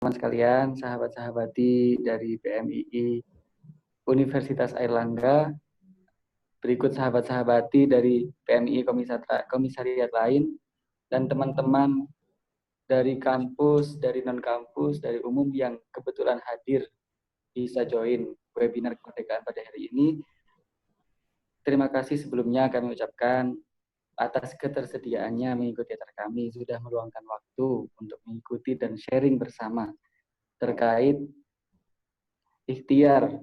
teman sekalian, sahabat-sahabati dari PMII Universitas Airlangga, berikut sahabat-sahabati dari PMII komisariat lain, dan teman-teman dari kampus, dari non-kampus, dari umum yang kebetulan hadir bisa join webinar kemerdekaan pada hari ini. Terima kasih sebelumnya kami ucapkan atas ketersediaannya mengikuti acara kami, sudah meluangkan waktu untuk mengikuti dan sharing bersama terkait ikhtiar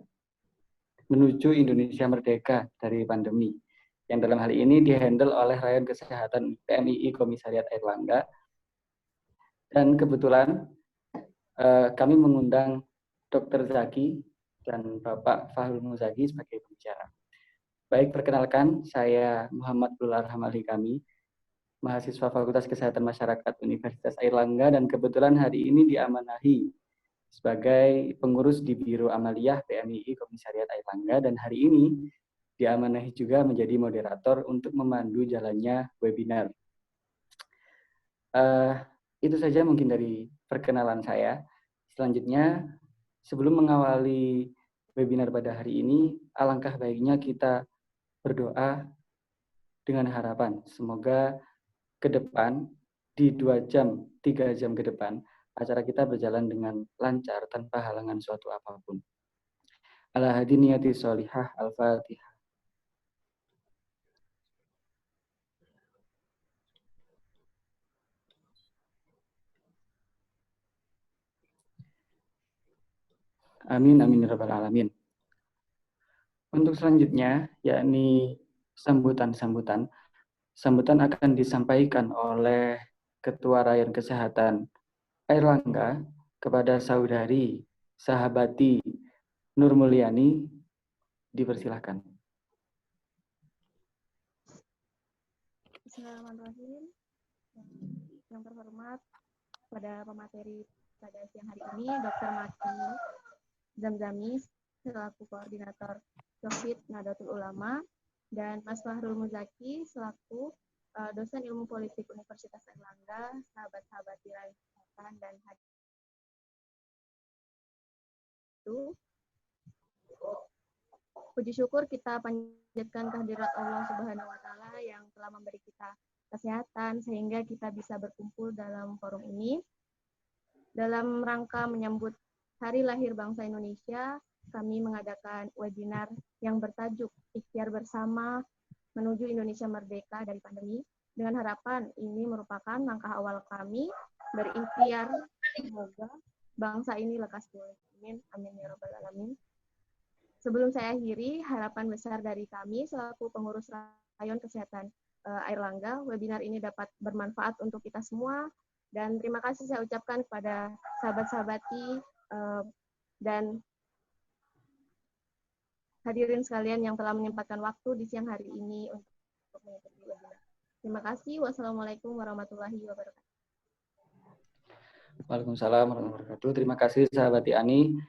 menuju Indonesia merdeka dari pandemi, yang dalam hal ini dihandle oleh Rayon Kesehatan PMII Komisariat Airlangga. Dan kebetulan kami mengundang Dr. Zaki dan Bapak Fahrul Muzaki sebagai pembicara. Baik, perkenalkan, saya Muhammad Abdul Arham Ali Kami, mahasiswa Fakultas Kesehatan Masyarakat Universitas Airlangga, dan kebetulan hari ini diamanahi sebagai pengurus di Biro Amaliyah PMII Komisariat Airlangga, dan hari ini diamanahi juga menjadi moderator untuk memandu jalannya webinar. Itu saja mungkin dari perkenalan saya. Selanjutnya, sebelum mengawali webinar pada hari ini, alangkah baiknya kita berdoa dengan harapan semoga ke depan di 2 jam, 3 jam ke depan, acara kita berjalan dengan lancar tanpa halangan suatu apapun. Ala hadi niyati sholihah, al-fatihah. Amin, amin, ya rabbal alamin. Untuk selanjutnya, yakni sambutan akan disampaikan oleh Ketua Rayon Kesehatan Airlangga kepada saudari sahabati Nur Mulyani, dipersilahkan. Bismillahirrahmanirrahim. Yang terhormat pada pemateri pada siang hari ini, Dr. Maki Zamzami selaku koordinator COVID Nahdlatul Ulama, dan Mas Fahrul Muzaki selaku dosen ilmu politik Universitas Airlangga, sahabat-sahabat di Rayon Kesehatan, dan hadir. Puji syukur kita panjatkan kehadirat Allah Subhanahu wa Ta'ala yang telah memberi kita kesehatan sehingga kita bisa berkumpul dalam forum ini. Dalam rangka menyambut Hari Lahir Bangsa Indonesia, kami mengadakan webinar yang bertajuk Ikhtiar Bersama Menuju Indonesia Merdeka dari Pandemi, dengan harapan ini merupakan langkah awal kami berikhtiar semoga bangsa ini lekas pulih. Amin, amin ya rabbal alamin. Sebelum saya akhiri, harapan besar dari kami selaku pengurus Rayon Kesehatan Airlangga, webinar ini dapat bermanfaat untuk kita semua, dan terima kasih saya ucapkan kepada sahabat-sahabati dan hadirin sekalian yang telah menyempatkan waktu di siang hari ini untuk mengikuti webinar. Terima kasih. Wassalamualaikum warahmatullahi wabarakatuh. Waalaikumsalam warahmatullahi wabarakatuh. Terima kasih sahabati Ani.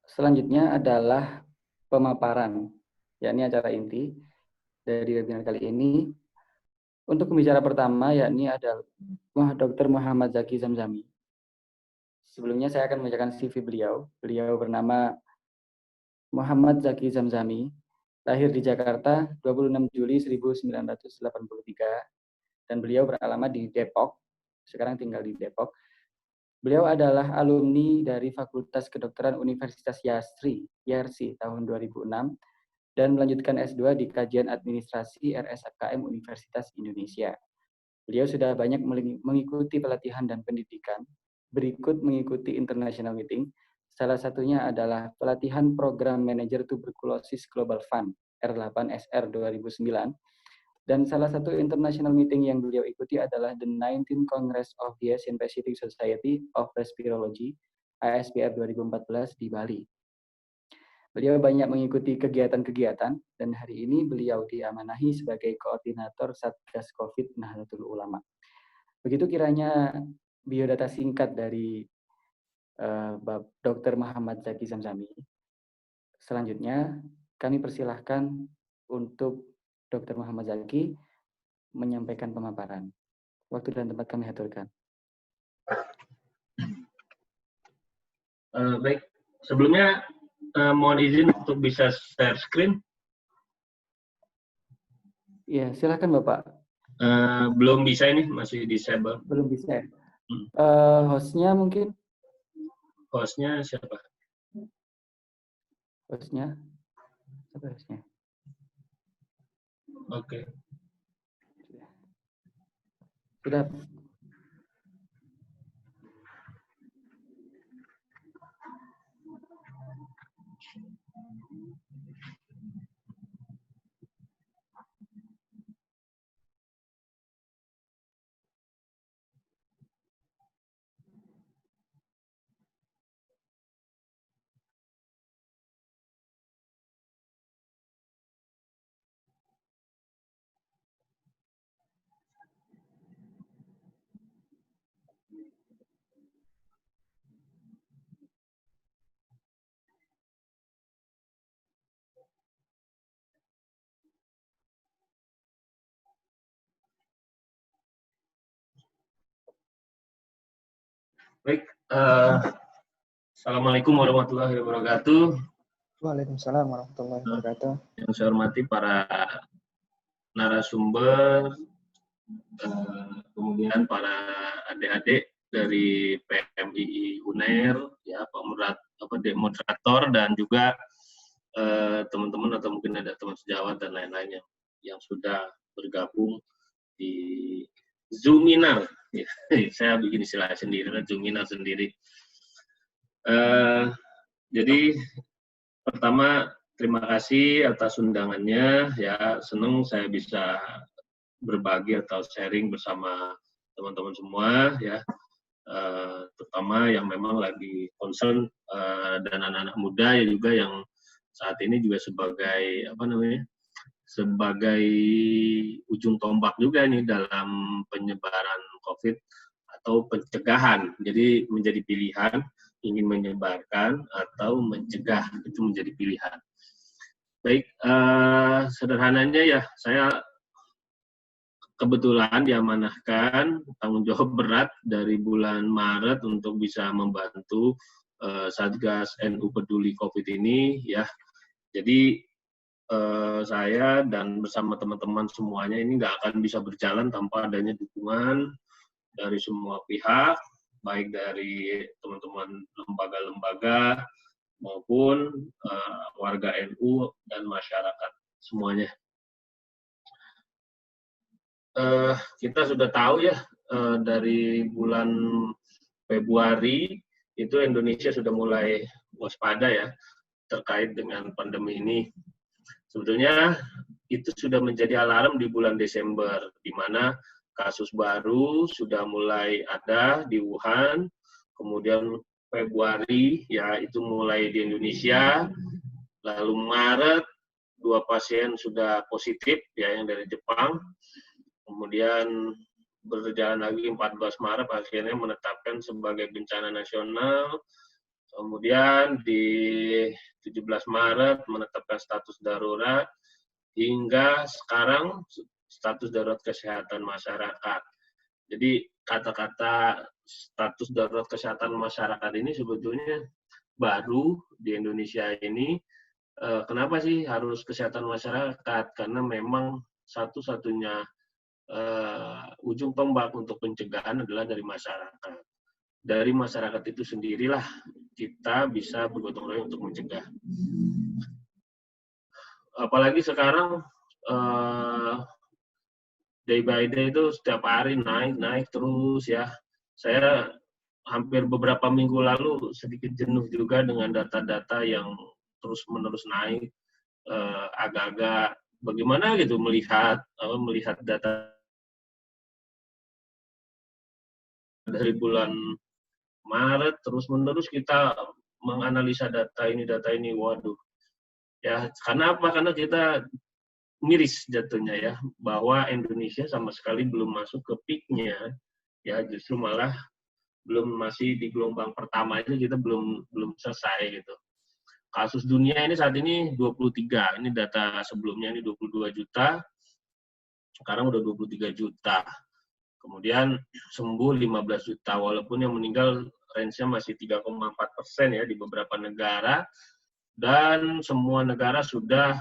Selanjutnya adalah pemaparan, yakni acara inti dari webinar kali ini. Untuk pembicara pertama, yakni adalah Dr. Muhammad Zaki Zamzami. Sebelumnya saya akan membacakan CV beliau. Beliau bernama Muhammad Zaki Zamzami, lahir di Jakarta 26 Juli 1983, dan beliau beralamat di Depok, sekarang tinggal di Depok. Beliau adalah alumni dari Fakultas Kedokteran Universitas YARSI tahun 2006 dan melanjutkan S2 di Kajian Administrasi RSFKM Universitas Indonesia. Beliau sudah banyak mengikuti pelatihan dan pendidikan, berikut mengikuti international meeting. Salah satunya adalah pelatihan Program Manajer Tuberkulosis Global Fund R8SR 2009. Dan salah satu international meeting yang beliau ikuti adalah the 19th Congress of the Asian Pacific Society of Respirology, ASPR 2014 di Bali. Beliau banyak mengikuti kegiatan-kegiatan, dan hari ini beliau diamanahi sebagai koordinator Satgas COVID Nahdlatul Ulama. Begitu kiranya biodata singkat dari Dr. Muhammad Zaki Zamzami. Selanjutnya, kami persilahkan untuk Dr. Muhammad Zaki menyampaikan pemaparan. Waktu dan tempat kami aturkan. Baik, sebelumnya mohon izin untuk bisa share screen. Iya, silakan Bapak. Belum bisa ini, masih disable. Belum bisa ya? Hostnya mungkin? Hostnya siapa? Hostnya? Siapa hostnya? Oke. Sudah. Baik, Assalamualaikum warahmatullahi wabarakatuh. Waalaikumsalam warahmatullahi wabarakatuh. Yang saya hormati para narasumber, kemudian para adik-adik dari PMII UNER, ya moderator dan juga teman-teman atau mungkin ada teman sejawat dan lain-lain yang sudah bergabung di Zoominar. Ya, saya bikin istilah sendiri, Zoominar sendiri. Jadi pertama terima kasih atas undangannya, ya senang saya bisa berbagi atau sharing bersama teman-teman semua, ya terutama yang memang lagi concern dan anak-anak muda ya juga yang saat ini juga sebagai sebagai ujung tombak juga nih dalam penyebaran COVID atau pencegahan. Jadi menjadi pilihan ingin menyebarkan atau mencegah, itu menjadi pilihan. Baik, sederhananya ya saya kebetulan diamanahkan tanggung jawab berat dari bulan Maret untuk bisa membantu Satgas NU Peduli COVID ini, ya. Jadi saya dan bersama teman-teman semuanya ini nggak akan bisa berjalan tanpa adanya dukungan dari semua pihak, baik dari teman-teman lembaga-lembaga maupun warga NU dan masyarakat semuanya. Kita sudah tahu ya dari bulan Februari itu Indonesia sudah mulai waspada ya terkait dengan pandemi ini. Sebetulnya itu sudah menjadi alarm di bulan Desember, di mana kasus baru sudah mulai ada di Wuhan, kemudian Februari ya itu mulai di Indonesia, lalu Maret 2 pasien sudah positif ya yang dari Jepang, kemudian berjalan lagi 14 Maret akhirnya menetapkan sebagai bencana nasional. Kemudian di 17 Maret menetapkan status darurat, hingga sekarang status darurat kesehatan masyarakat. Jadi kata-kata status darurat kesehatan masyarakat ini sebetulnya baru di Indonesia ini. Kenapa sih harus kesehatan masyarakat? Karena memang satu-satunya ujung tombak untuk pencegahan adalah dari masyarakat. Dari masyarakat itu sendirilah kita bisa bergotong royong untuk mencegah. Apalagi sekarang day by day itu setiap hari naik terus ya. Saya hampir beberapa minggu lalu sedikit jenuh juga dengan data-data yang terus-menerus naik. Agak-agak bagaimana gitu melihat data dari bulan Maret terus-menerus kita menganalisa data ini, waduh. Ya, karena apa? Karena kita miris jatuhnya ya, bahwa Indonesia sama sekali belum masuk ke peak-nya, ya justru malah masih di gelombang pertama ini kita belum selesai gitu. Kasus dunia ini saat ini 23, ini data sebelumnya ini 22 juta, sekarang udah 23 juta. Kemudian sembuh 15 juta, walaupun yang meninggal range-nya masih 3,4% ya di beberapa negara, dan semua negara sudah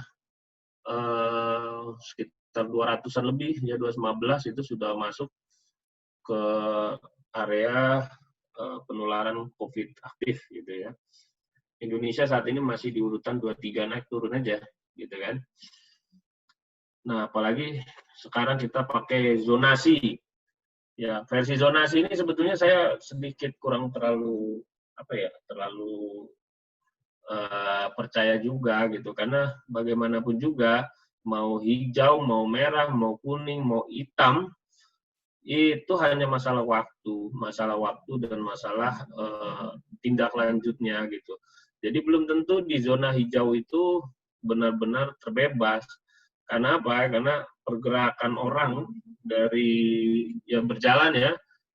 sekitar 200-an lebih, ya 215 itu sudah masuk ke area penularan COVID aktif gitu ya. Indonesia saat ini masih di urutan 23, naik turun aja gitu kan. Nah, apalagi sekarang kita pakai zonasi. Ya, versi zonasi ini sebetulnya saya sedikit kurang terlalu percaya juga gitu, karena bagaimanapun juga mau hijau, mau merah, mau kuning, mau hitam itu hanya masalah waktu dan masalah tindak lanjutnya gitu. Jadi belum tentu di zona hijau itu benar-benar terbebas. Karena apa? Karena pergerakan orang dari yang berjalan ya,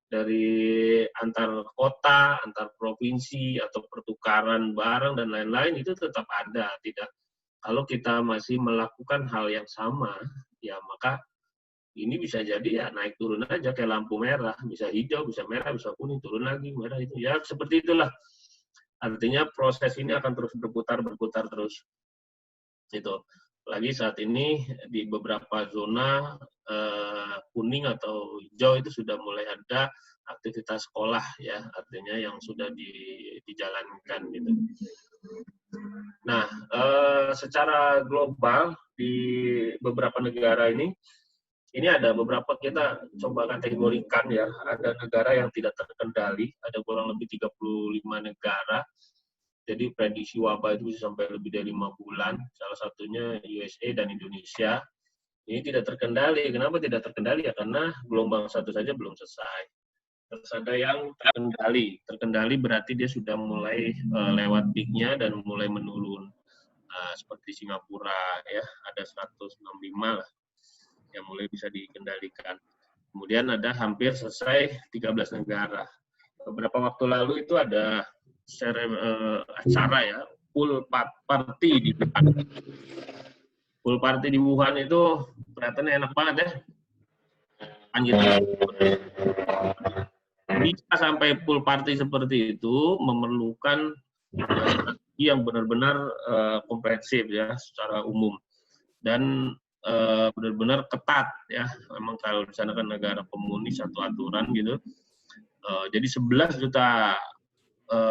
dari antar kota, antar provinsi, atau pertukaran barang dan lain-lain itu tetap ada. Tidak, kalau kita masih melakukan hal yang sama, ya maka ini bisa jadi ya naik turun aja kayak lampu merah, bisa hijau, bisa merah, bisa kuning, turun lagi, merah itu. Ya seperti itulah. Artinya proses ini akan terus berputar terus. Itu. Lagi saat ini di beberapa zona kuning atau hijau itu sudah mulai ada aktivitas sekolah ya, artinya yang sudah dijalankan gitu. Nah, secara global di beberapa negara ini ada beberapa kita coba kategorikan ya, ada negara yang tidak terkendali, ada kurang lebih 35 negara. Jadi prediksi wabah itu bisa sampai lebih dari 5 bulan, salah satunya USA dan Indonesia. Ini tidak terkendali. Kenapa tidak terkendali? Ya karena gelombang 1 saja belum selesai. Terus ada yang terkendali. Terkendali berarti dia sudah mulai lewat peak-nya dan mulai menurun. Seperti Singapura ya, ada 165 lah yang mulai bisa dikendalikan. Kemudian ada hampir selesai 13 negara. Beberapa waktu lalu itu ada acara ya, pool party di Wuhan. Pool party di Wuhan itu kelihatannya enak banget ya. Bisa sampai pool party seperti itu memerlukan yang benar-benar komprehensif ya secara umum. Dan benar-benar ketat ya. Memang kalau di sana kan negara komunis, satu aturan gitu. Jadi 11 juta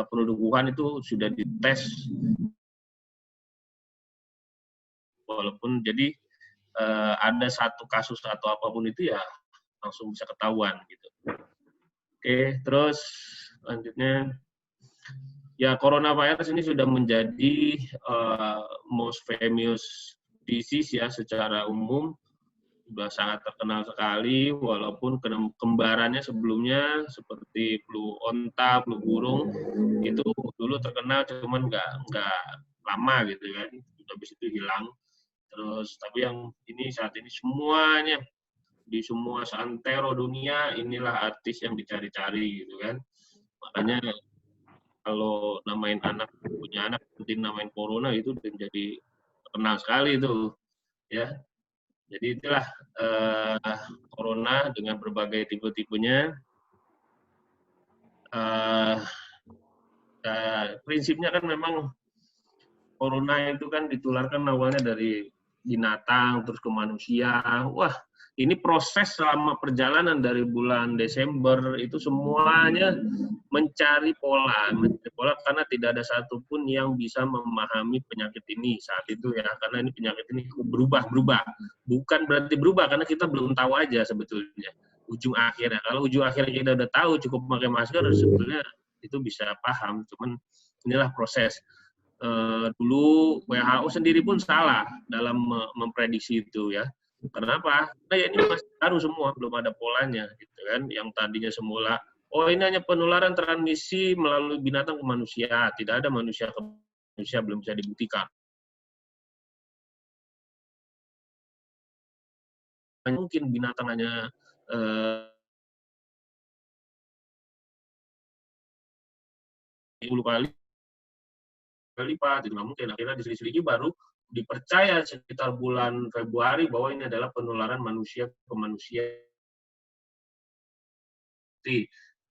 penduduk Wuhan itu sudah dites. Walaupun jadi ada satu kasus atau apapun itu ya langsung bisa ketahuan gitu. Oke, terus selanjutnya ya coronavirus ini sudah menjadi most famous disease ya secara umum, sudah sangat terkenal sekali, walaupun kembarannya sebelumnya seperti flu onta, flu burung itu dulu terkenal, cuman nggak lama gitu kan, habis itu hilang. Terus tapi yang ini saat ini semuanya di semua santero dunia inilah artis yang dicari-cari gitu kan. Makanya kalau namain anak, punya anak penting namain corona itu menjadi terkenal sekali itu ya. Jadi itulah corona dengan berbagai tipe-tipenya. Prinsipnya kan memang corona itu kan ditularkan awalnya dari binatang terus ke manusia. Wah, ini proses selama perjalanan dari bulan Desember itu semuanya mencari pola karena tidak ada satupun yang bisa memahami penyakit ini saat itu ya, karena ini penyakit ini berubah. Bukan berarti berubah karena kita belum tahu aja sebetulnya ujung akhirnya. Kalau ujung akhirnya kita udah tahu cukup pakai masker sebetulnya itu bisa paham. Cuman inilah proses. Dulu WHO sendiri pun salah dalam memprediksi itu ya. Kenapa? Karena ya ini masih baru semua, belum ada polanya gitu kan. Yang tadinya semula ini hanya penularan transmisi melalui binatang ke manusia, tidak ada manusia ke manusia, belum bisa dibuktikan. Mungkin binatang hanya 10 kali lipat, itu nggak mungkin. Akhirnya diselidiki baru dipercaya sekitar bulan Februari bahwa ini adalah penularan manusia ke manusia.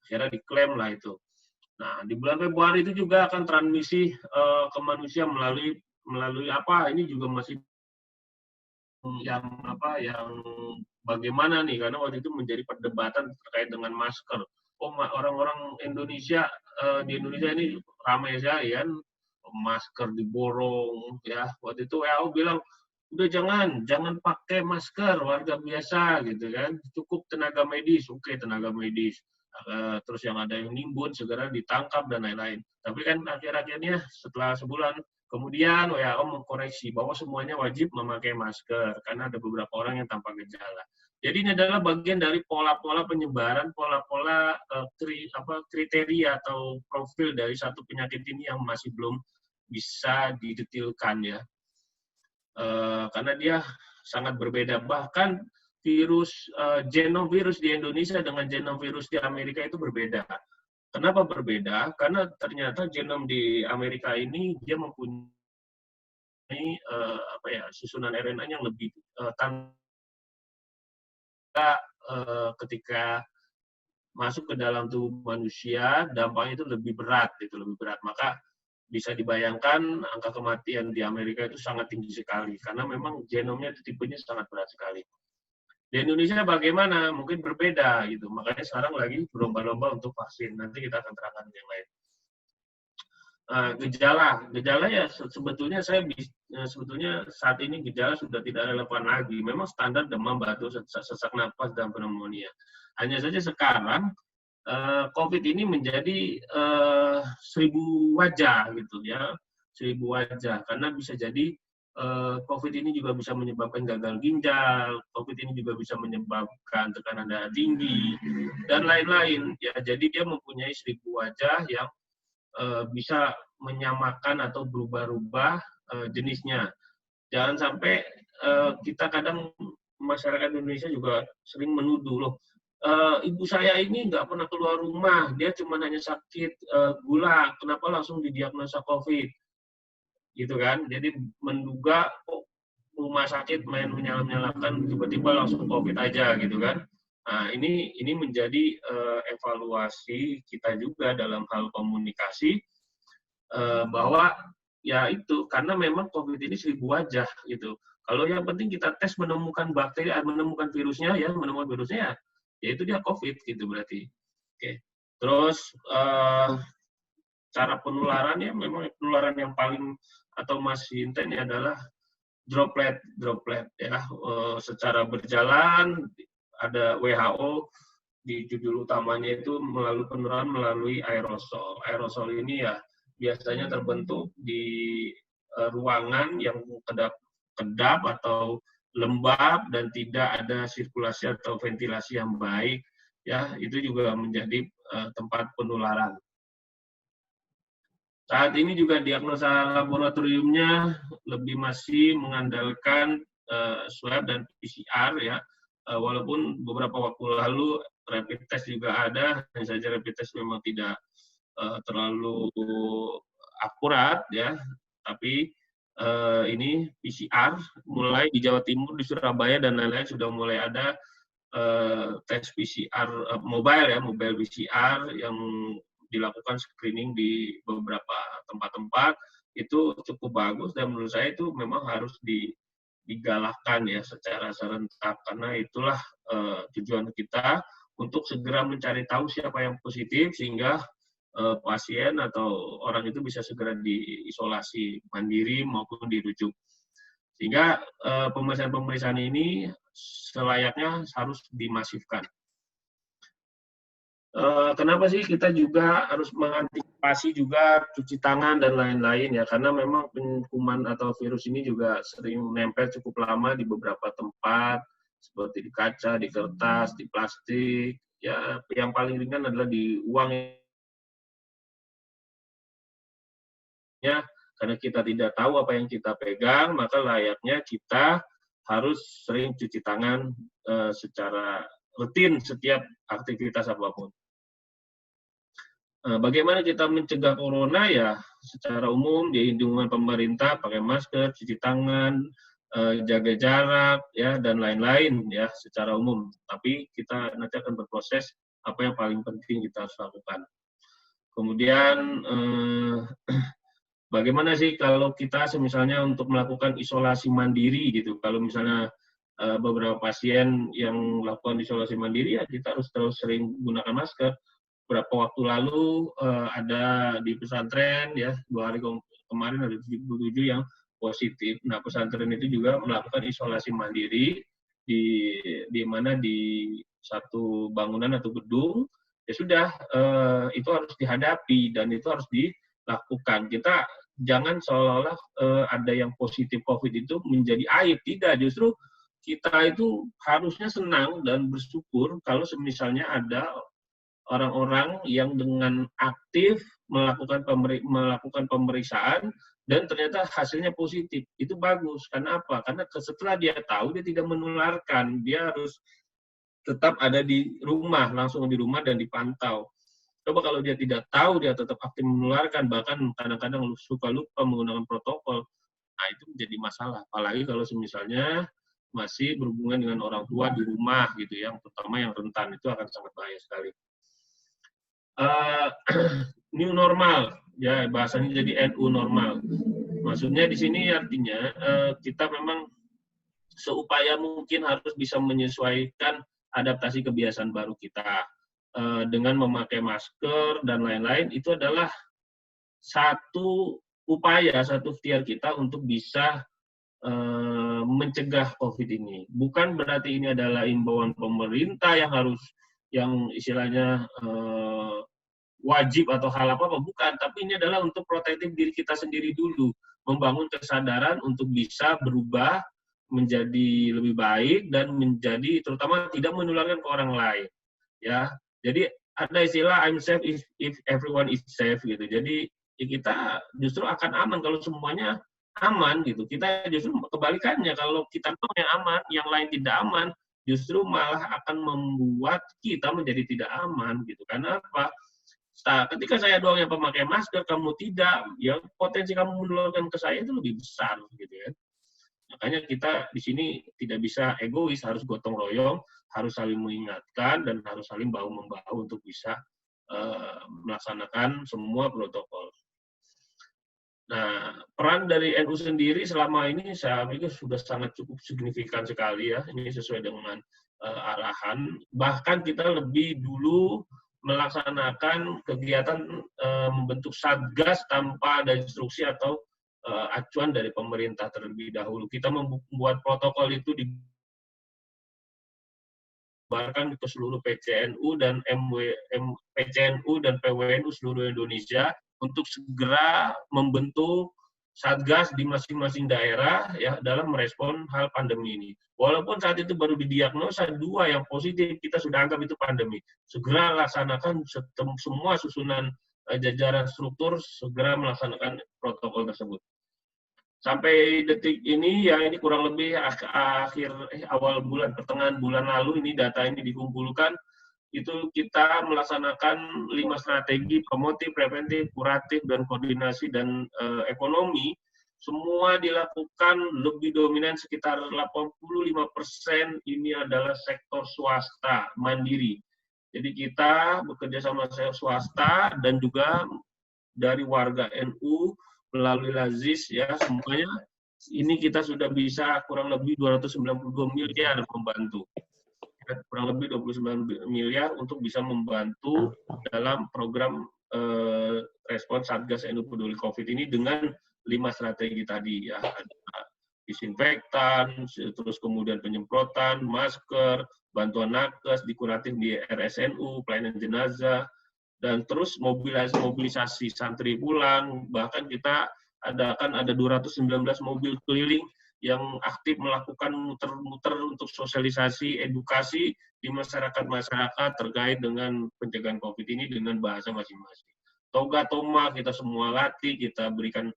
Akhirnya diklaim lah itu. Nah, di bulan Februari itu juga akan transmisi ke manusia melalui apa? Ini juga masih yang bagaimana nih, karena waktu itu menjadi perdebatan terkait dengan masker. Orang-orang Indonesia di Indonesia ini ramai sekali kan, masker diborong ya. Waktu itu WHO bilang udah jangan pakai masker warga biasa gitu kan, cukup tenaga medis. Oke, tenaga medis. Terus yang ada yang nimbun segera ditangkap dan lain-lain. Tapi kan akhir-akhirnya setelah sebulan kemudian WHO mengkoreksi bahwa semuanya wajib memakai masker karena ada beberapa orang yang tanpa gejala. Jadi ini adalah bagian dari pola-pola penyebaran, pola-pola kriteria atau profil dari satu penyakit ini yang masih belum bisa didetilkan ya. Karena dia sangat berbeda. Bahkan genom virus di Indonesia dengan genom virus di Amerika itu berbeda. Kenapa berbeda? Karena ternyata genom di Amerika ini dia mempunyai susunan RNA yang lebih ketika masuk ke dalam tubuh manusia, dampaknya itu lebih berat. Maka bisa dibayangkan angka kematian di Amerika itu sangat tinggi sekali karena memang genomnya itu tipenya sangat berat sekali. Di Indonesia bagaimana? Mungkin berbeda gitu. Makanya sekarang lagi berlomba-lomba untuk vaksin. Nanti kita akan terangkan yang lain. Gejala ya sebetulnya saat ini gejala sudah tidak relevan lagi. Memang standar demam, batuk, sesak napas dan pneumonia. Hanya saja sekarang COVID ini menjadi 1000 wajah gitu ya, 1000 wajah karena bisa jadi COVID ini juga bisa menyebabkan gagal ginjal, COVID ini juga bisa menyebabkan tekanan darah tinggi dan lain-lain ya. Jadi dia mempunyai 1000 wajah yang bisa menyamakan atau berubah-ubah jenisnya. Jangan sampai kita kadang masyarakat Indonesia juga sering menuduh loh, ibu saya ini nggak pernah keluar rumah, dia cuma hanya sakit gula, kenapa langsung didiagnosa COVID? Gitu kan? Jadi menduga rumah sakit main menyalahkan tiba-tiba langsung COVID aja gitu kan? Nah, ini menjadi evaluasi kita juga dalam hal komunikasi bahwa ya itu karena memang COVID ini 1000 wajah gitu. Kalau yang penting kita tes menemukan bakteri, menemukan virusnya ya, ya itu dia COVID gitu berarti. Oke. Terus cara penularannya memang penularan yang paling atau masih intens adalah droplet ya. Secara berjalan ada WHO di judul utamanya itu penularan melalui aerosol. Aerosol ini ya biasanya terbentuk di ruangan yang kedap atau lembab dan tidak ada sirkulasi atau ventilasi yang baik ya, itu juga menjadi tempat penularan. Saat ini juga diagnosa laboratoriumnya lebih masih mengandalkan swab dan PCR ya, walaupun beberapa waktu lalu rapid test juga ada, hanya saja rapid test memang tidak terlalu akurat ya, tapi ini PCR mulai di Jawa Timur, di Surabaya dan lain-lain sudah mulai ada tes PCR mobile ya, mobile PCR yang dilakukan screening di beberapa tempat-tempat itu cukup bagus dan menurut saya itu memang harus digalakkan ya secara serentak karena itulah tujuan kita untuk segera mencari tahu siapa yang positif sehingga pasien atau orang itu bisa segera diisolasi mandiri maupun dirujuk. Sehingga pemeriksaan ini selayaknya harus dimasifkan. Kenapa sih kita juga harus mengantisipasi juga cuci tangan dan lain-lain ya, karena memang kuman atau virus ini juga sering menempel cukup lama di beberapa tempat seperti di kaca, di kertas, di plastik ya. Yang paling ringan adalah di uang ya, karena kita tidak tahu apa yang kita pegang, maka layaknya kita harus sering cuci tangan secara rutin setiap aktivitas apapun. Bagaimana kita mencegah corona ya secara umum di lingkungan pemerintah pakai masker, cuci tangan, jaga jarak ya dan lain-lain ya secara umum. Tapi kita nanti akan berproses apa yang paling penting kita harus lakukan. Kemudian bagaimana sih kalau kita misalnya untuk melakukan isolasi mandiri gitu? Kalau misalnya beberapa pasien yang melakukan isolasi mandiri, ya kita harus terus sering gunakan masker. Beberapa waktu lalu ada di pesantren, ya 2 hari kemarin ada 77 yang positif. Nah, pesantren itu juga melakukan isolasi mandiri di mana di satu bangunan atau gedung. Ya sudah, itu harus dihadapi dan itu harus dilakukan. Kita jangan seolah-olah ada yang positif COVID itu menjadi aib. Tidak, justru kita itu harusnya senang dan bersyukur kalau misalnya ada orang-orang yang dengan aktif melakukan pemeriksaan dan ternyata hasilnya positif. Itu bagus. Karena apa? Karena setelah dia tahu, dia tidak menularkan. Dia harus tetap ada di rumah, langsung di rumah dan dipantau. Coba kalau dia tidak tahu, dia tetap aktif menularkan, bahkan kadang-kadang suka lupa menggunakan protokol. Nah, itu menjadi masalah. Apalagi kalau misalnya masih berhubungan dengan orang tua di rumah, gitu, yang terutama yang rentan, itu akan sangat bahaya sekali. New normal, ya bahasanya jadi NU normal. Maksudnya di sini artinya kita memang seupaya mungkin harus bisa menyesuaikan adaptasi kebiasaan baru kita dengan memakai masker dan lain-lain. Itu adalah satu upaya, satu ikhtiar kita untuk bisa mencegah COVID ini. Bukan berarti ini adalah imbauan pemerintah yang istilahnya wajib atau hal apa-apa, bukan. Tapi ini adalah untuk protektif diri kita sendiri dulu, membangun kesadaran untuk bisa berubah menjadi lebih baik dan menjadi terutama tidak menularkan ke orang lain. Ya, jadi ada istilah I'm safe if everyone is safe gitu. Jadi ya kita justru akan aman kalau semuanya aman gitu. Kita justru kebalikannya, kalau kita yang aman, yang lain tidak aman, justru malah akan membuat kita menjadi tidak aman gitu. Karena apa? Ketika saya doang yang pemakai masker, kamu tidak, ya potensi kamu menularkan ke saya itu lebih besar gitu ya. Makanya kita di sini tidak bisa egois, harus gotong royong, harus saling mengingatkan dan harus saling bahu-membahu untuk bisa melaksanakan semua protokol. Nah, peran dari NU sendiri selama ini saya pikir sudah sangat cukup signifikan sekali ya. Ini sesuai dengan arahan. Bahkan kita lebih dulu melaksanakan kegiatan membentuk satgas tanpa ada instruksi atau acuan dari pemerintah terlebih dahulu. Kita membuat protokol itu disebarkan ke seluruh PCNU dan PCNU dan PWNU seluruh Indonesia untuk segera membentuk satgas di masing-masing daerah ya dalam merespon hal pandemi ini. Walaupun saat itu baru didiagnosa 2 yang positif, kita sudah anggap itu pandemi. Segera laksanakan semua susunan jajaran struktur, segera melaksanakan protokol tersebut. Sampai detik ini, ya ini kurang lebih awal bulan, pertengahan bulan lalu ini data ini dikumpulkan, itu kita melaksanakan 5 strategi promotif, preventif, kuratif, dan koordinasi dan ekonomi. Semua dilakukan lebih dominan sekitar 85% ini adalah sektor swasta, mandiri. Jadi kita bekerja sama swasta dan juga dari warga NU melalui Lazis ya, semuanya ini kita sudah bisa kurang lebih 292 miliar membantu. Kurang lebih 29 miliar untuk bisa membantu dalam program respons Satgas NU Peduli COVID ini dengan 5 strategi tadi ya. Ada disinfektan, terus kemudian penyemprotan, masker, bantuan nakes, dikuratif di RSNU, pelayanan jenazah, dan terus mobilisasi santri pulang. Bahkan kita ada 219 mobil keliling yang aktif melakukan muter-muter untuk sosialisasi, edukasi di masyarakat terkait dengan pencegahan COVID ini dengan bahasa masing-masing. Toga Toma kita semua latih, kita berikan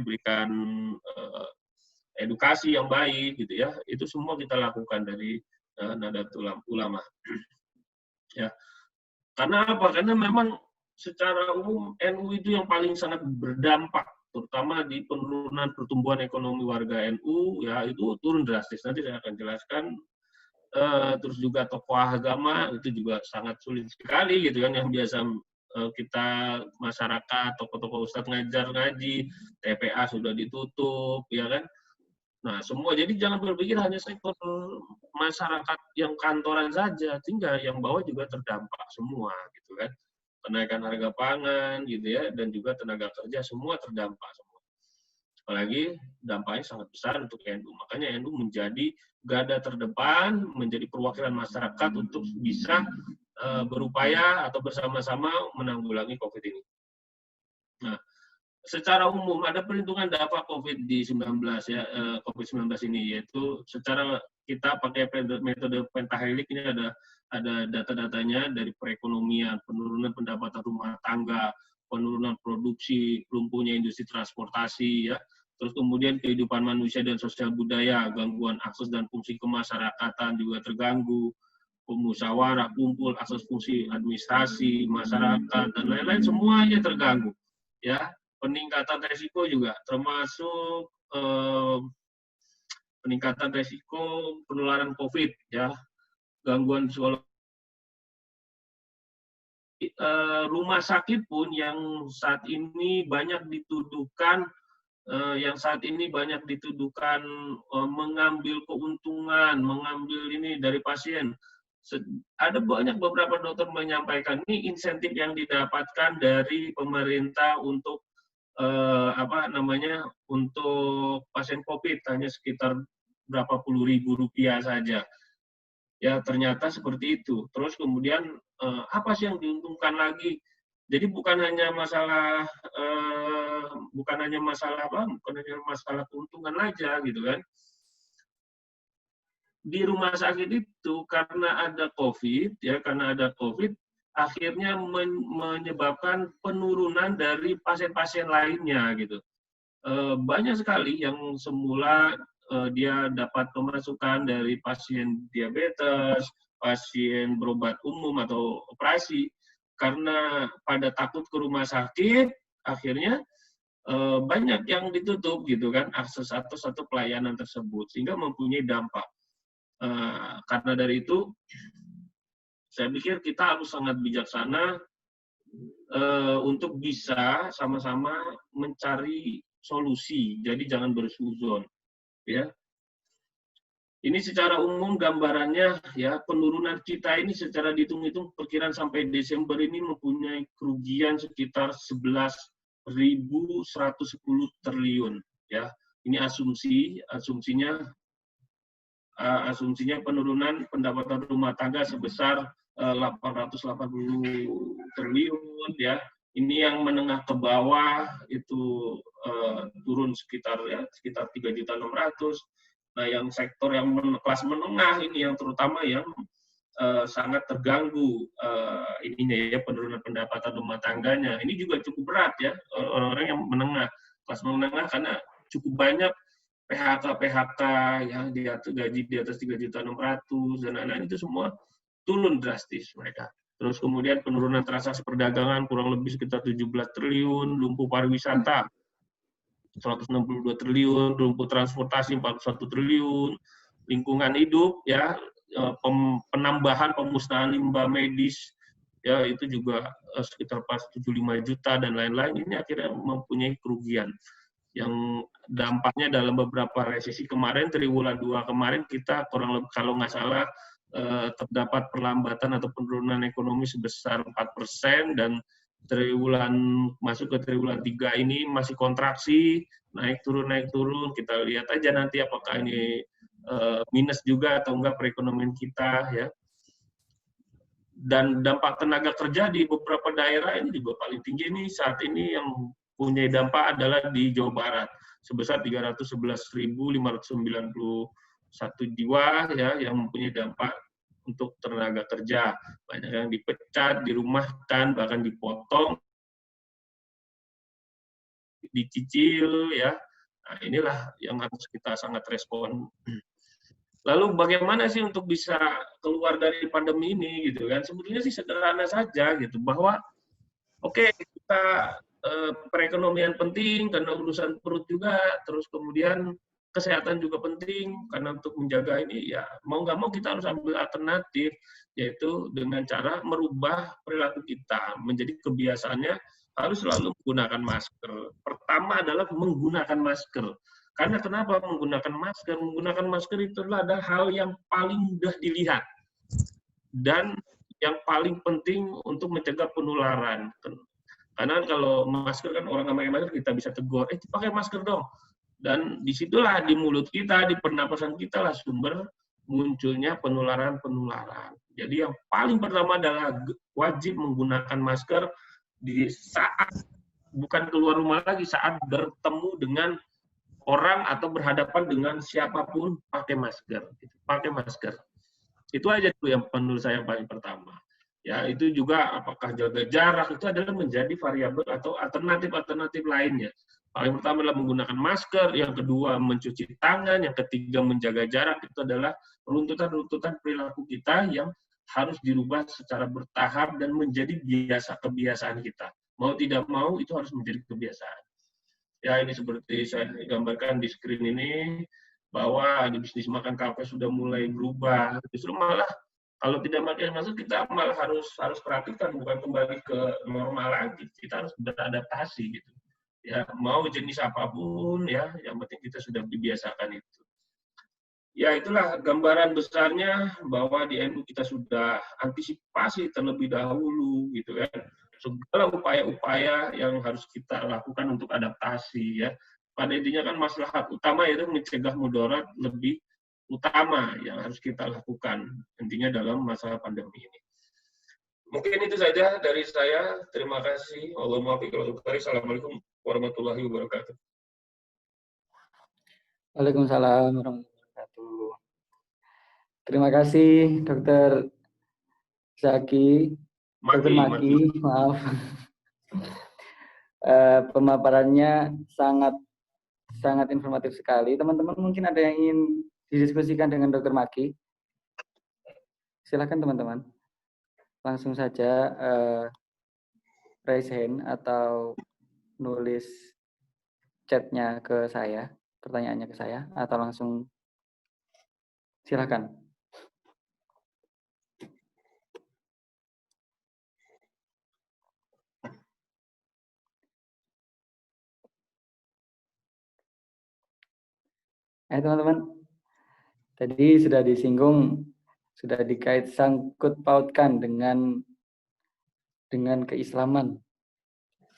berikan edukasi yang baik gitu ya. Itu semua kita lakukan dari Nahdlatul Ulama. Ya. Karena apa? Karena memang secara umum NU itu yang paling sangat berdampak, terutama di penurunan pertumbuhan ekonomi warga NU, ya itu turun drastis. Nanti saya akan jelaskan. Terus juga tokoh agama itu juga sangat sulit sekali gitu kan, yang biasa kita masyarakat, tokoh-tokoh ustadz ngajar ngaji, TPA sudah ditutup, ya kan? Nah, semua. Jadi jangan berpikir hanya sektor masyarakat yang kantoran saja, sehingga yang bawah juga terdampak semua, gitu kan? Kenaikan harga pangan, gitu ya, dan juga tenaga kerja semua terdampak semua. Apalagi dampaknya sangat besar untuk NU. Makanya NU menjadi garda terdepan, menjadi perwakilan masyarakat untuk bisa berupaya atau bersama-sama menanggulangi COVID ini. Nah, secara umum ada perhitungan dampak COVID-19 ya, COVID-19 ini, yaitu secara kita pakai metode pentahelik. Ini ada data-datanya dari perekonomian, penurunan pendapatan rumah tangga, penurunan produksi, lumpuhnya industri transportasi, ya, terus kemudian kehidupan manusia dan sosial budaya, gangguan akses dan fungsi kemasyarakatan juga terganggu, pemusyawarah, kumpul, akses fungsi administrasi, masyarakat, dan lain-lain semuanya terganggu. Ya, peningkatan resiko juga, termasuk peningkatan resiko penularan COVID, ya, gangguan psikologis. Rumah sakit pun yang saat ini banyak dituduhkan mengambil keuntungan, mengambil ini dari pasien. Ada banyak beberapa dokter menyampaikan ini insentif yang didapatkan dari pemerintah untuk untuk pasien COVID hanya sekitar berapa puluh ribu rupiah saja. Ya, ternyata seperti itu. Terus kemudian apa sih yang diuntungkan lagi? Jadi bukan hanya masalah keuntungan aja, gitu kan. Di rumah sakit itu karena ada COVID, akhirnya menyebabkan penurunan dari pasien-pasien lainnya, gitu. Banyak sekali yang semula dia dapat pemasukan dari pasien diabetes, pasien berobat umum atau operasi, karena pada takut ke rumah sakit, akhirnya banyak yang ditutup, gitu kan, akses satu pelayanan tersebut, sehingga mempunyai dampak. Karena dari itu, saya pikir kita harus sangat bijaksana untuk bisa sama-sama mencari solusi. Jadi jangan bersuzon, ya. Ini secara umum gambarannya, ya, penurunan kita ini secara dihitung-hitung perkiraan sampai Desember ini mempunyai kerugian sekitar 11.110 triliun, ya. Ini asumsinya penurunan pendapatan rumah tangga sebesar 880 triliun, ya. Ini yang menengah ke bawah itu turun sekitar 3.600.000. Nah, yang sektor yang kelas menengah ini yang terutama yang sangat terganggu ininya, ya, penurunan pendapatan rumah tangganya. Ini juga cukup berat, ya, orang-orang yang menengah, kelas menengah, karena cukup banyak PHK yang gaji di atas 3.600.000 dan lain-lain, itu semua turun drastis mereka. Terus kemudian penurunan transaksi perdagangan kurang lebih sekitar 17 triliun, lumpuh pariwisata 162 triliun, lumpuh transportasi 41 triliun, lingkungan hidup, ya, penambahan pemusnahan limbah medis, ya, itu juga sekitar 75 juta dan lain-lain. Ini akhirnya mempunyai kerugian yang dampaknya dalam beberapa resesi kemarin, triwulan 2 kemarin, kita kurang lebih, kalau nggak salah, terdapat perlambatan atau penurunan ekonomi sebesar 4%, dan masuk ke triwulan 3 ini masih kontraksi, naik turun, kita lihat aja nanti apakah ini minus juga atau enggak perekonomian kita, ya. Dan dampak tenaga kerja di beberapa daerah ini juga paling tinggi nih saat ini. Yang punya dampak adalah di Jawa Barat sebesar 311.591 jiwa, ya, yang mempunyai dampak untuk tenaga kerja. Banyak yang dipecat, dirumahkan, bahkan dipotong, dicicil, ya. Nah, inilah yang harus kita sangat respon. Lalu bagaimana sih untuk bisa keluar dari pandemi ini, gitu kan? Sebetulnya sih sederhana saja, gitu, bahwa oke, kita perekonomian penting karena urusan perut juga, terus kemudian kesehatan juga penting, karena untuk menjaga ini ya mau nggak mau kita harus ambil alternatif, yaitu dengan cara merubah perilaku kita menjadi kebiasaannya harus selalu menggunakan masker. Pertama adalah menggunakan masker. Karena kenapa menggunakan masker? Menggunakan masker itu adalah hal yang paling mudah dilihat dan yang paling penting untuk mencegah penularan. Karena kalau masker kan orang nggak pakai masker kita bisa tegur, pakai masker dong. Dan disitulah di mulut kita, di pernapasan kita lah sumber munculnya penularan-penularan. Jadi yang paling pertama adalah wajib menggunakan masker di saat bukan keluar rumah lagi, saat bertemu dengan orang atau berhadapan dengan siapapun pakai masker. Pakai masker. Itu aja tuh yang menurut saya yang paling pertama. Ya, itu juga apakah jaga jarak itu adalah menjadi variabel atau alternatif-alternatif lainnya. Paling pertama adalah menggunakan masker, yang kedua mencuci tangan, yang ketiga menjaga jarak. Itu adalah runtutan-runtutan perilaku kita yang harus dirubah secara bertahap dan menjadi kebiasaan kita. Mau tidak mau itu harus menjadi kebiasaan. Ya, ini seperti saya gambarkan di screen ini, bahwa di bisnis makan kafe sudah mulai berubah. Justru malah kalau tidak pakai masker kita malah harus perhatikan, bukan kembali ke normal lagi. Kita harus beradaptasi gitu. Ya, mau jenis apapun ya, yang penting kita sudah dibiasakan itu. Ya, itulah gambaran besarnya bahwa di NU kita sudah antisipasi terlebih dahulu gitu kan. Segala upaya-upaya yang harus kita lakukan untuk adaptasi ya. Pada intinya kan maslahat utama itu mencegah mudarat lebih utama yang harus kita lakukan intinya dalam masa pandemi ini. Mungkin itu saja dari saya. Terima kasih. Assalamualaikum warahmatullahi wabarakatuh. Waalaikumsalam warahmatullahi wabarakatuh. Terima kasih Dr. Zaki, Dr. Maki, maaf. Pemaparannya sangat informatif sekali. Teman-teman mungkin ada yang ingin didiskusikan dengan Dr. Maki? Silakan teman-teman. Langsung saja raise hand atau nulis chatnya ke saya, pertanyaannya ke saya, atau langsung silakan. Teman-teman, tadi sudah disinggung, sudah dikait sangkut pautkan dengan keislaman.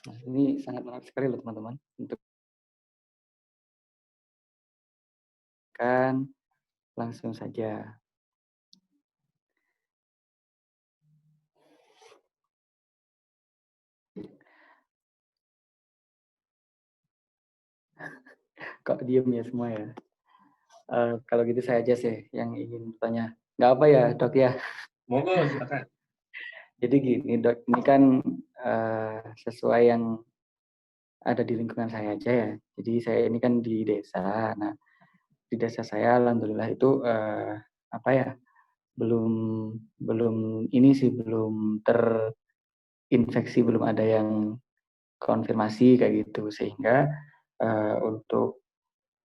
Nah, ini sangat menarik sekali loh teman-teman. Untuk kan langsung saja. Kok diem ya semua ya? Kalau gitu saya aja sih yang ingin bertanya. Nggak apa ya dok ya? Monggo, silakan. Jadi gini dok, ini kan sesuai yang ada di lingkungan saya aja ya. Jadi saya ini kan di desa. Nah, di desa saya alhamdulillah itu apa ya? Belum ini sih belum terinfeksi, belum ada yang konfirmasi kayak gitu, sehingga untuk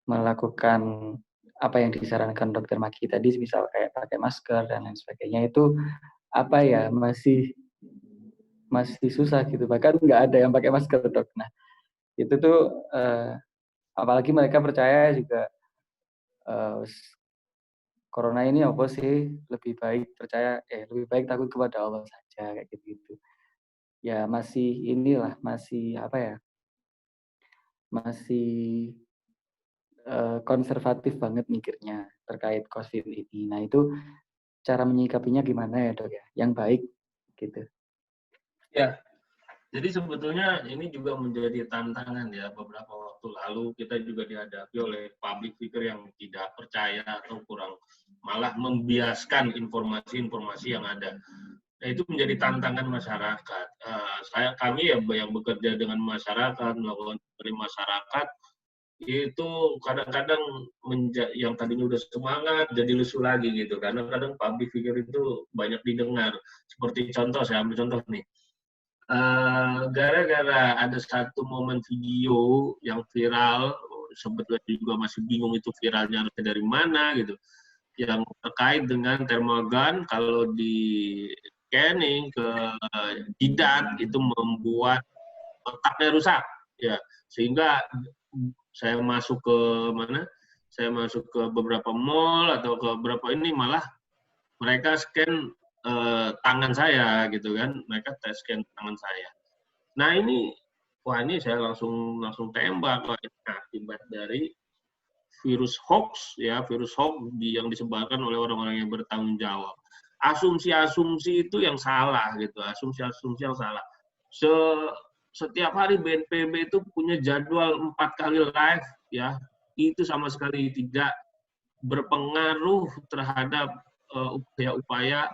melakukan apa yang disarankan dokter Maki tadi, misal kayak pakai masker dan lain sebagainya, itu apa ya masih susah gitu, bahkan nggak ada yang pakai masker dok. Nah itu tuh apalagi mereka percaya juga corona ini apa sih, lebih baik percaya lebih baik takut kepada Allah saja kayak gitu. Ya masih inilah, masih apa ya, masih konservatif banget mikirnya terkait COVID ini. Nah itu cara menyikapinya gimana ya dok ya, yang baik gitu. Ya, jadi sebetulnya ini juga menjadi tantangan ya. Beberapa waktu lalu kita juga dihadapi oleh public figure yang tidak percaya atau kurang, malah membiaskan informasi-informasi yang ada. Nah, itu menjadi tantangan masyarakat. Kami ya yang bekerja dengan masyarakat, melakukan dari masyarakat, itu kadang-kadang yang tadinya udah semangat jadi lesu lagi gitu. Karena kadang public figure itu banyak didengar. Seperti contoh, saya ambil contoh nih. Gara-gara ada satu momen video yang viral sebetulnya juga masih bingung itu viralnya harusnya dari mana gitu. Yang terkait dengan thermal gun, kalau di scanning ke jidat itu membuat otaknya rusak, ya, sehingga saya masuk ke mana? Saya masuk ke beberapa mall atau ke beberapa ini malah mereka scan tangan saya gitu kan, mereka tes scan tangan saya. Nah ini, wah ini saya langsung tembak akibat dari virus hoax ya, virus hoax yang disebarkan oleh orang-orang yang bertanggung jawab. Asumsi-asumsi itu yang salah gitu, asumsi-asumsi yang salah. Setiap hari BNPB itu punya jadwal 4 kali live ya, itu sama sekali tidak berpengaruh terhadap upaya-upaya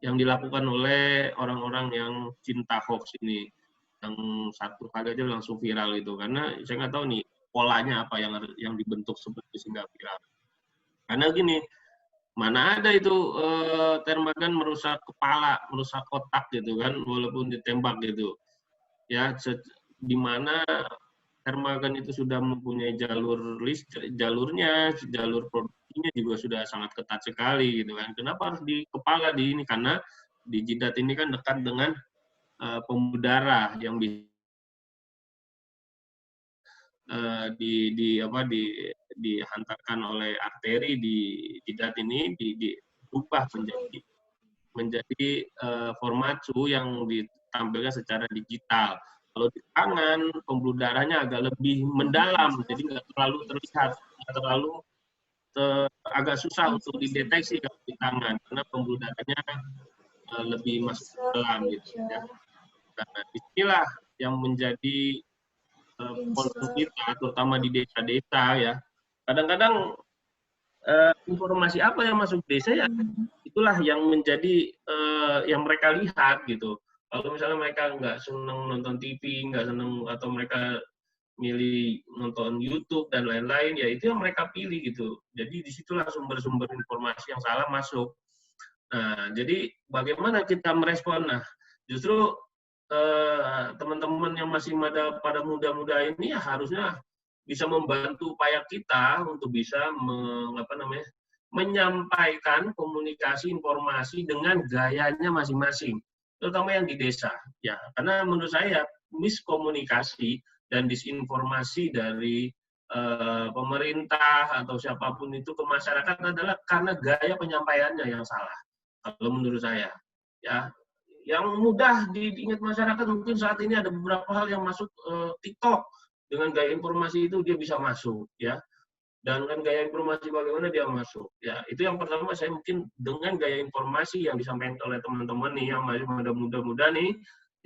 yang dilakukan oleh orang-orang yang cinta hoax ini. Yang satu kali aja langsung viral itu, karena saya nggak tahu nih polanya apa yang dibentuk seperti sehingga viral. Karena gini, mana ada itu termagan merusak kepala, merusak otak gitu kan, walaupun ditembak gitu. Ya, di mana termagan itu sudah mempunyai jalurnya, jalur produksinya juga sudah sangat ketat sekali gitu kan. Kenapa harus di kepala di ini? Karena di jidat ini kan dekat dengan pembuluh darah yang dihantarkan oleh arteri di jidat ini diubah menjadi formacu yang ditampilkan secara digital. Kalau di tangan pembuluh darahnya agak lebih mendalam, jadi nggak terlalu terlihat, nggak terlalu agak susah untuk dideteksi kalau di tangan karena pembuluh darahnya lebih masuk ke dalam gitu ya. Nah, disinilah yang menjadi concern kita, terutama di desa-desa ya. Kadang-kadang informasi apa yang masuk desa ya itulah yang menjadi yang mereka lihat gitu. Kalau misalnya mereka nggak seneng nonton TV, nggak seneng atau mereka milih nonton YouTube dan lain-lain, ya itu yang mereka pilih gitu. Jadi disitulah sumber-sumber informasi yang salah masuk. Nah, jadi bagaimana kita merespon? Nah, justru teman-teman yang masih pada muda-muda ini ya harusnya bisa membantu upaya kita untuk bisa menyampaikan komunikasi informasi dengan gayanya masing-masing, terutama yang di desa. Ya, karena menurut saya miskomunikasi dan disinformasi dari pemerintah atau siapapun itu ke masyarakat adalah karena gaya penyampaiannya yang salah. Kalau menurut saya, ya, yang mudah diingat masyarakat mungkin saat ini ada beberapa hal yang masuk TikTok dengan gaya informasi itu dia bisa masuk, ya. Dan kan gaya informasi bagaimana dia masuk, ya. Itu yang pertama saya mungkin dengan gaya informasi yang disampaikan oleh teman-teman nih yang masih muda-muda nih,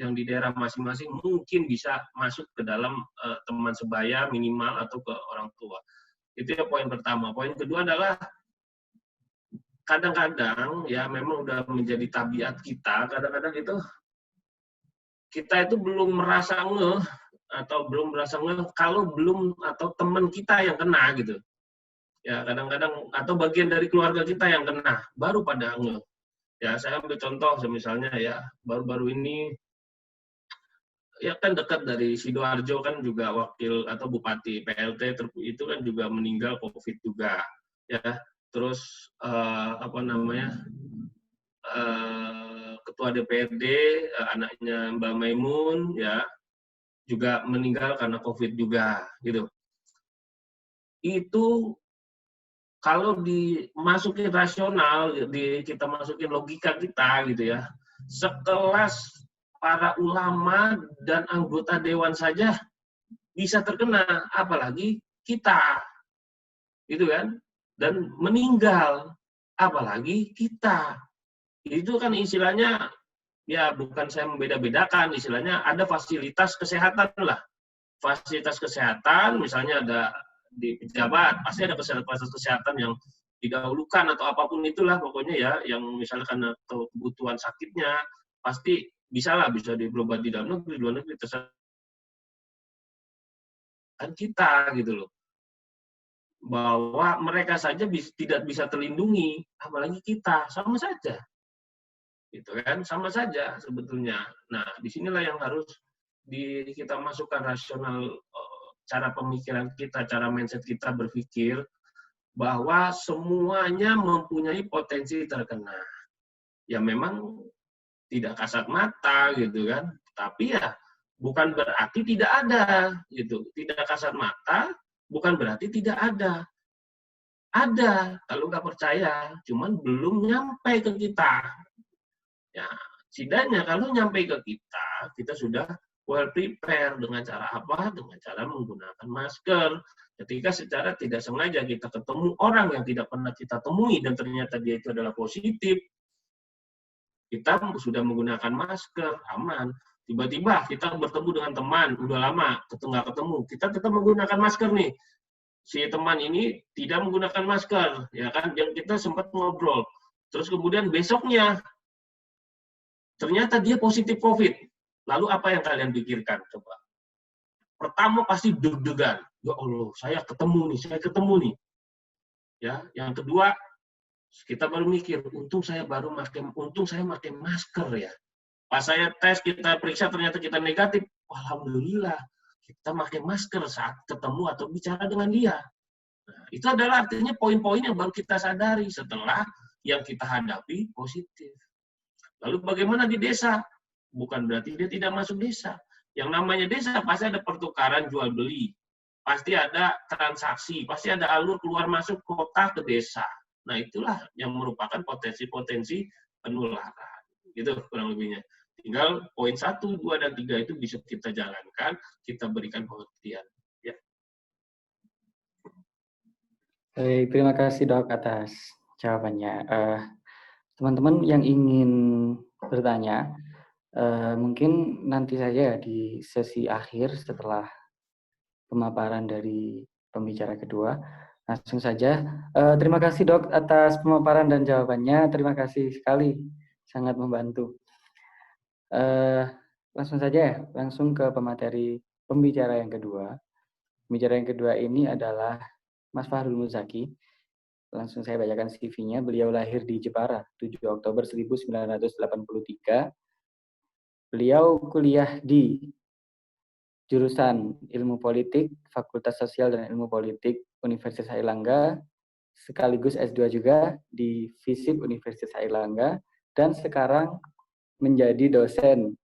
yang di daerah masing-masing mungkin bisa masuk ke dalam teman sebaya minimal atau ke orang tua. Itu ya poin pertama. Poin kedua adalah kadang-kadang ya memang udah menjadi tabiat kita, kadang-kadang kita itu belum merasa ngeh kalau belum atau teman kita yang kena gitu. Ya kadang-kadang atau bagian dari keluarga kita yang kena, baru pada ngeh. Ya saya ambil contoh misalnya ya, baru-baru ini ya kan dekat dari Sidoarjo kan juga wakil atau bupati PLT itu kan juga meninggal COVID juga ya. Terus ketua DPRD anaknya Mbak Maimun ya juga meninggal karena COVID juga gitu. Itu kalau dimasukin rasional, kita masukin logika kita gitu ya, sekelas para ulama dan anggota dewan saja bisa terkena, apalagi kita, gitu kan? Dan meninggal, apalagi kita. Itu kan istilahnya, ya bukan saya membeda-bedakan, istilahnya ada fasilitas kesehatan lah. Fasilitas kesehatan, misalnya ada di pejabat, pasti ada fasilitas kesehatan yang didahulukan atau apapun itulah pokoknya ya, yang misalnya karena kebutuhan sakitnya, pasti bisa berobat di dalam negeri, di luar negeri, terserah kan kita gitu loh. Bahwa mereka saja tidak bisa terlindungi, apalagi kita, sama saja. Gitu kan, sama saja sebetulnya. Nah, disinilah yang harus kita masukkan rasional cara pemikiran kita, cara mindset kita berpikir bahwa semuanya mempunyai potensi terkena. Ya memang tidak kasat mata gitu kan, tapi ya bukan berarti tidak ada gitu. Tidak kasat mata bukan berarti tidak ada. Ada, kalau nggak percaya, cuman belum nyampe ke kita. Ya, setidaknya kalau nyampe ke kita, kita sudah well prepare dengan cara apa? Dengan cara menggunakan masker. Ketika secara tidak sengaja kita ketemu orang yang tidak pernah kita temui dan ternyata dia itu adalah positif, kita sudah menggunakan masker, aman. Tiba-tiba kita bertemu dengan teman, udah lama nggak ketemu, kita tetap menggunakan masker nih. Si teman ini tidak menggunakan masker, ya kan? Yang kita sempat ngobrol. Terus kemudian besoknya ternyata dia positif COVID. Lalu apa yang kalian pikirkan? Coba. Pertama pasti deg-degan. Ya Allah, saya ketemu nih. Ya, yang kedua kita baru mikir, untung saya pakai masker ya. Pas saya tes, kita periksa ternyata kita negatif. Alhamdulillah, kita pakai masker saat ketemu atau bicara dengan dia. Nah, itu adalah artinya poin-poin yang baru kita sadari setelah yang kita hadapi positif. Lalu bagaimana di desa? Bukan berarti dia tidak masuk desa. Yang namanya desa pasti ada pertukaran jual beli. Pasti ada transaksi, pasti ada alur keluar masuk kota ke desa. Nah, itulah yang merupakan potensi-potensi penularan. Gitu kurang lebihnya. Tinggal poin 1, 2, dan 3 itu bisa kita jalankan, kita berikan pengertian. Ya. Baik, terima kasih Dok atas jawabannya. Teman-teman yang ingin bertanya, mungkin nanti saja di sesi akhir setelah pemaparan dari pembicara kedua. Langsung saja. Terima kasih Dok atas pemaparan dan jawabannya. Terima kasih sekali, sangat membantu. Langsung saja ya, langsung ke pemateri pembicara yang kedua. Pembicara yang kedua ini adalah Mas Fahrul Muzaki. Langsung saya bacakan CV-nya. Beliau lahir di Jepara, 7 Oktober 1983. Beliau kuliah di jurusan Ilmu Politik, Fakultas Sosial dan Ilmu Politik Universitas Airlangga, sekaligus S2 juga di FISIP Universitas Airlangga, dan sekarang menjadi dosen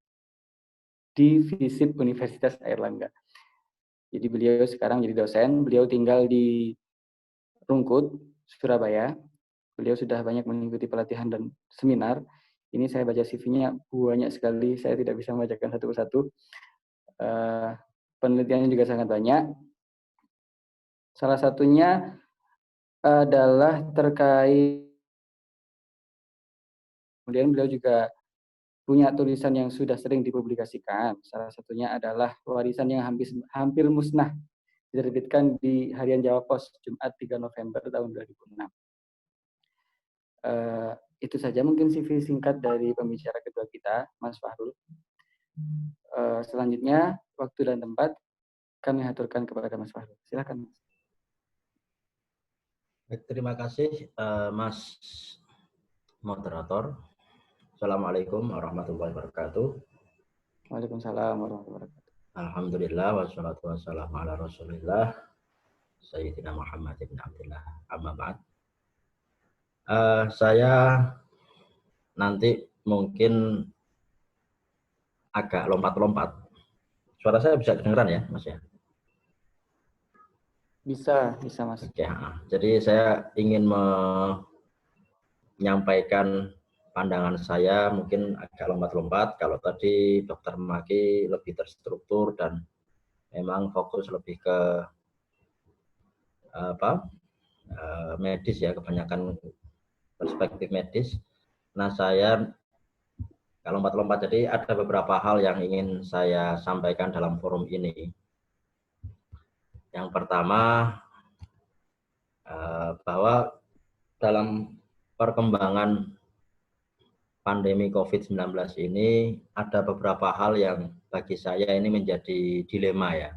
di FISIP Universitas Airlangga. Jadi beliau sekarang menjadi dosen, beliau tinggal di Rungkut, Surabaya. Beliau sudah banyak mengikuti pelatihan dan seminar. Ini saya baca CV-nya banyak sekali, saya tidak bisa membacakan satu persatu. Penelitiannya juga sangat banyak. Salah satunya adalah terkait, kemudian beliau juga punya tulisan yang sudah sering dipublikasikan. Salah satunya adalah Warisan yang hampir musnah, diterbitkan di Harian Jawa Pos Jumat 3 November tahun 2006. Itu saja mungkin CV singkat dari pembicara kedua kita, Mas Fahrul. Selanjutnya, waktu dan tempat kami aturkan kepada Mas Fahrul. Silakan. Baik, terima kasih Mas Moderator. Assalamualaikum warahmatullahi wabarakatuh. Waalaikumsalam warahmatullahi wabarakatuh. Alhamdulillah wassalatu wassalamu ala Rasulillah Sayyidina Muhammad ibn Abdillah. Amma ba'd. Saya nanti mungkin agak lompat-lompat. Suara saya bisa kedengeran ya, Mas ya? Bisa Mas. Oke, jadi saya ingin menyampaikan pandangan saya mungkin agak lompat-lompat. Kalau tadi Dr. Maki lebih terstruktur dan memang fokus lebih ke medis ya, kebanyakan perspektif medis. Nah, saya kalau lompat-lompat, jadi ada beberapa hal yang ingin saya sampaikan dalam forum ini. Yang pertama, bahwa dalam perkembangan pandemi COVID-19 ini ada beberapa hal yang bagi saya ini menjadi dilema ya.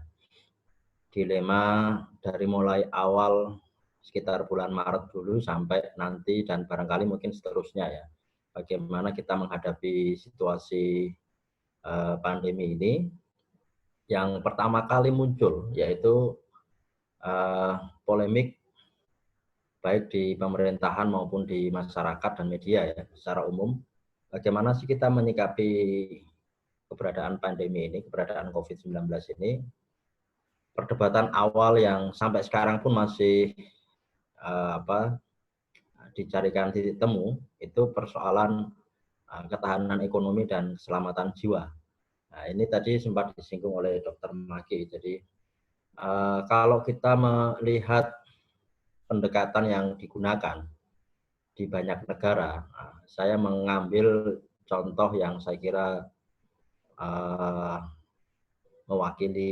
Dilema dari mulai awal sekitar bulan Maret dulu sampai nanti dan barangkali mungkin seterusnya ya. Bagaimana kita menghadapi situasi pandemi ini. yang pertama kali muncul, yaitu polemik baik di pemerintahan maupun di masyarakat dan media ya secara umum. Bagaimana sih kita menyikapi keberadaan pandemi ini, keberadaan COVID-19 ini? Perdebatan awal yang sampai sekarang pun masih dicarikan titik temu itu persoalan ketahanan ekonomi dan keselamatan jiwa. Nah, ini tadi sempat disinggung oleh Dr. Maki. Jadi kalau kita melihat pendekatan yang digunakan di banyak negara, saya mengambil contoh yang saya kira mewakili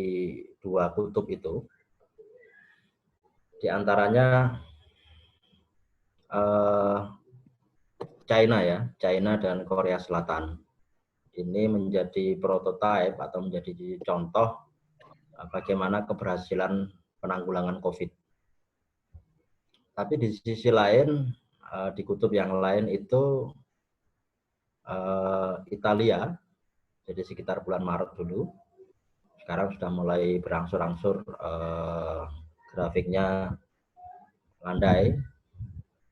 dua kutub itu. Di antaranya China ya, China dan Korea Selatan. Ini menjadi prototipe atau menjadi contoh bagaimana keberhasilan penanggulangan COVID. Tapi di sisi lain, di kutub yang lain itu Italia, jadi sekitar bulan Maret dulu. Sekarang sudah mulai berangsur-angsur grafiknya landai.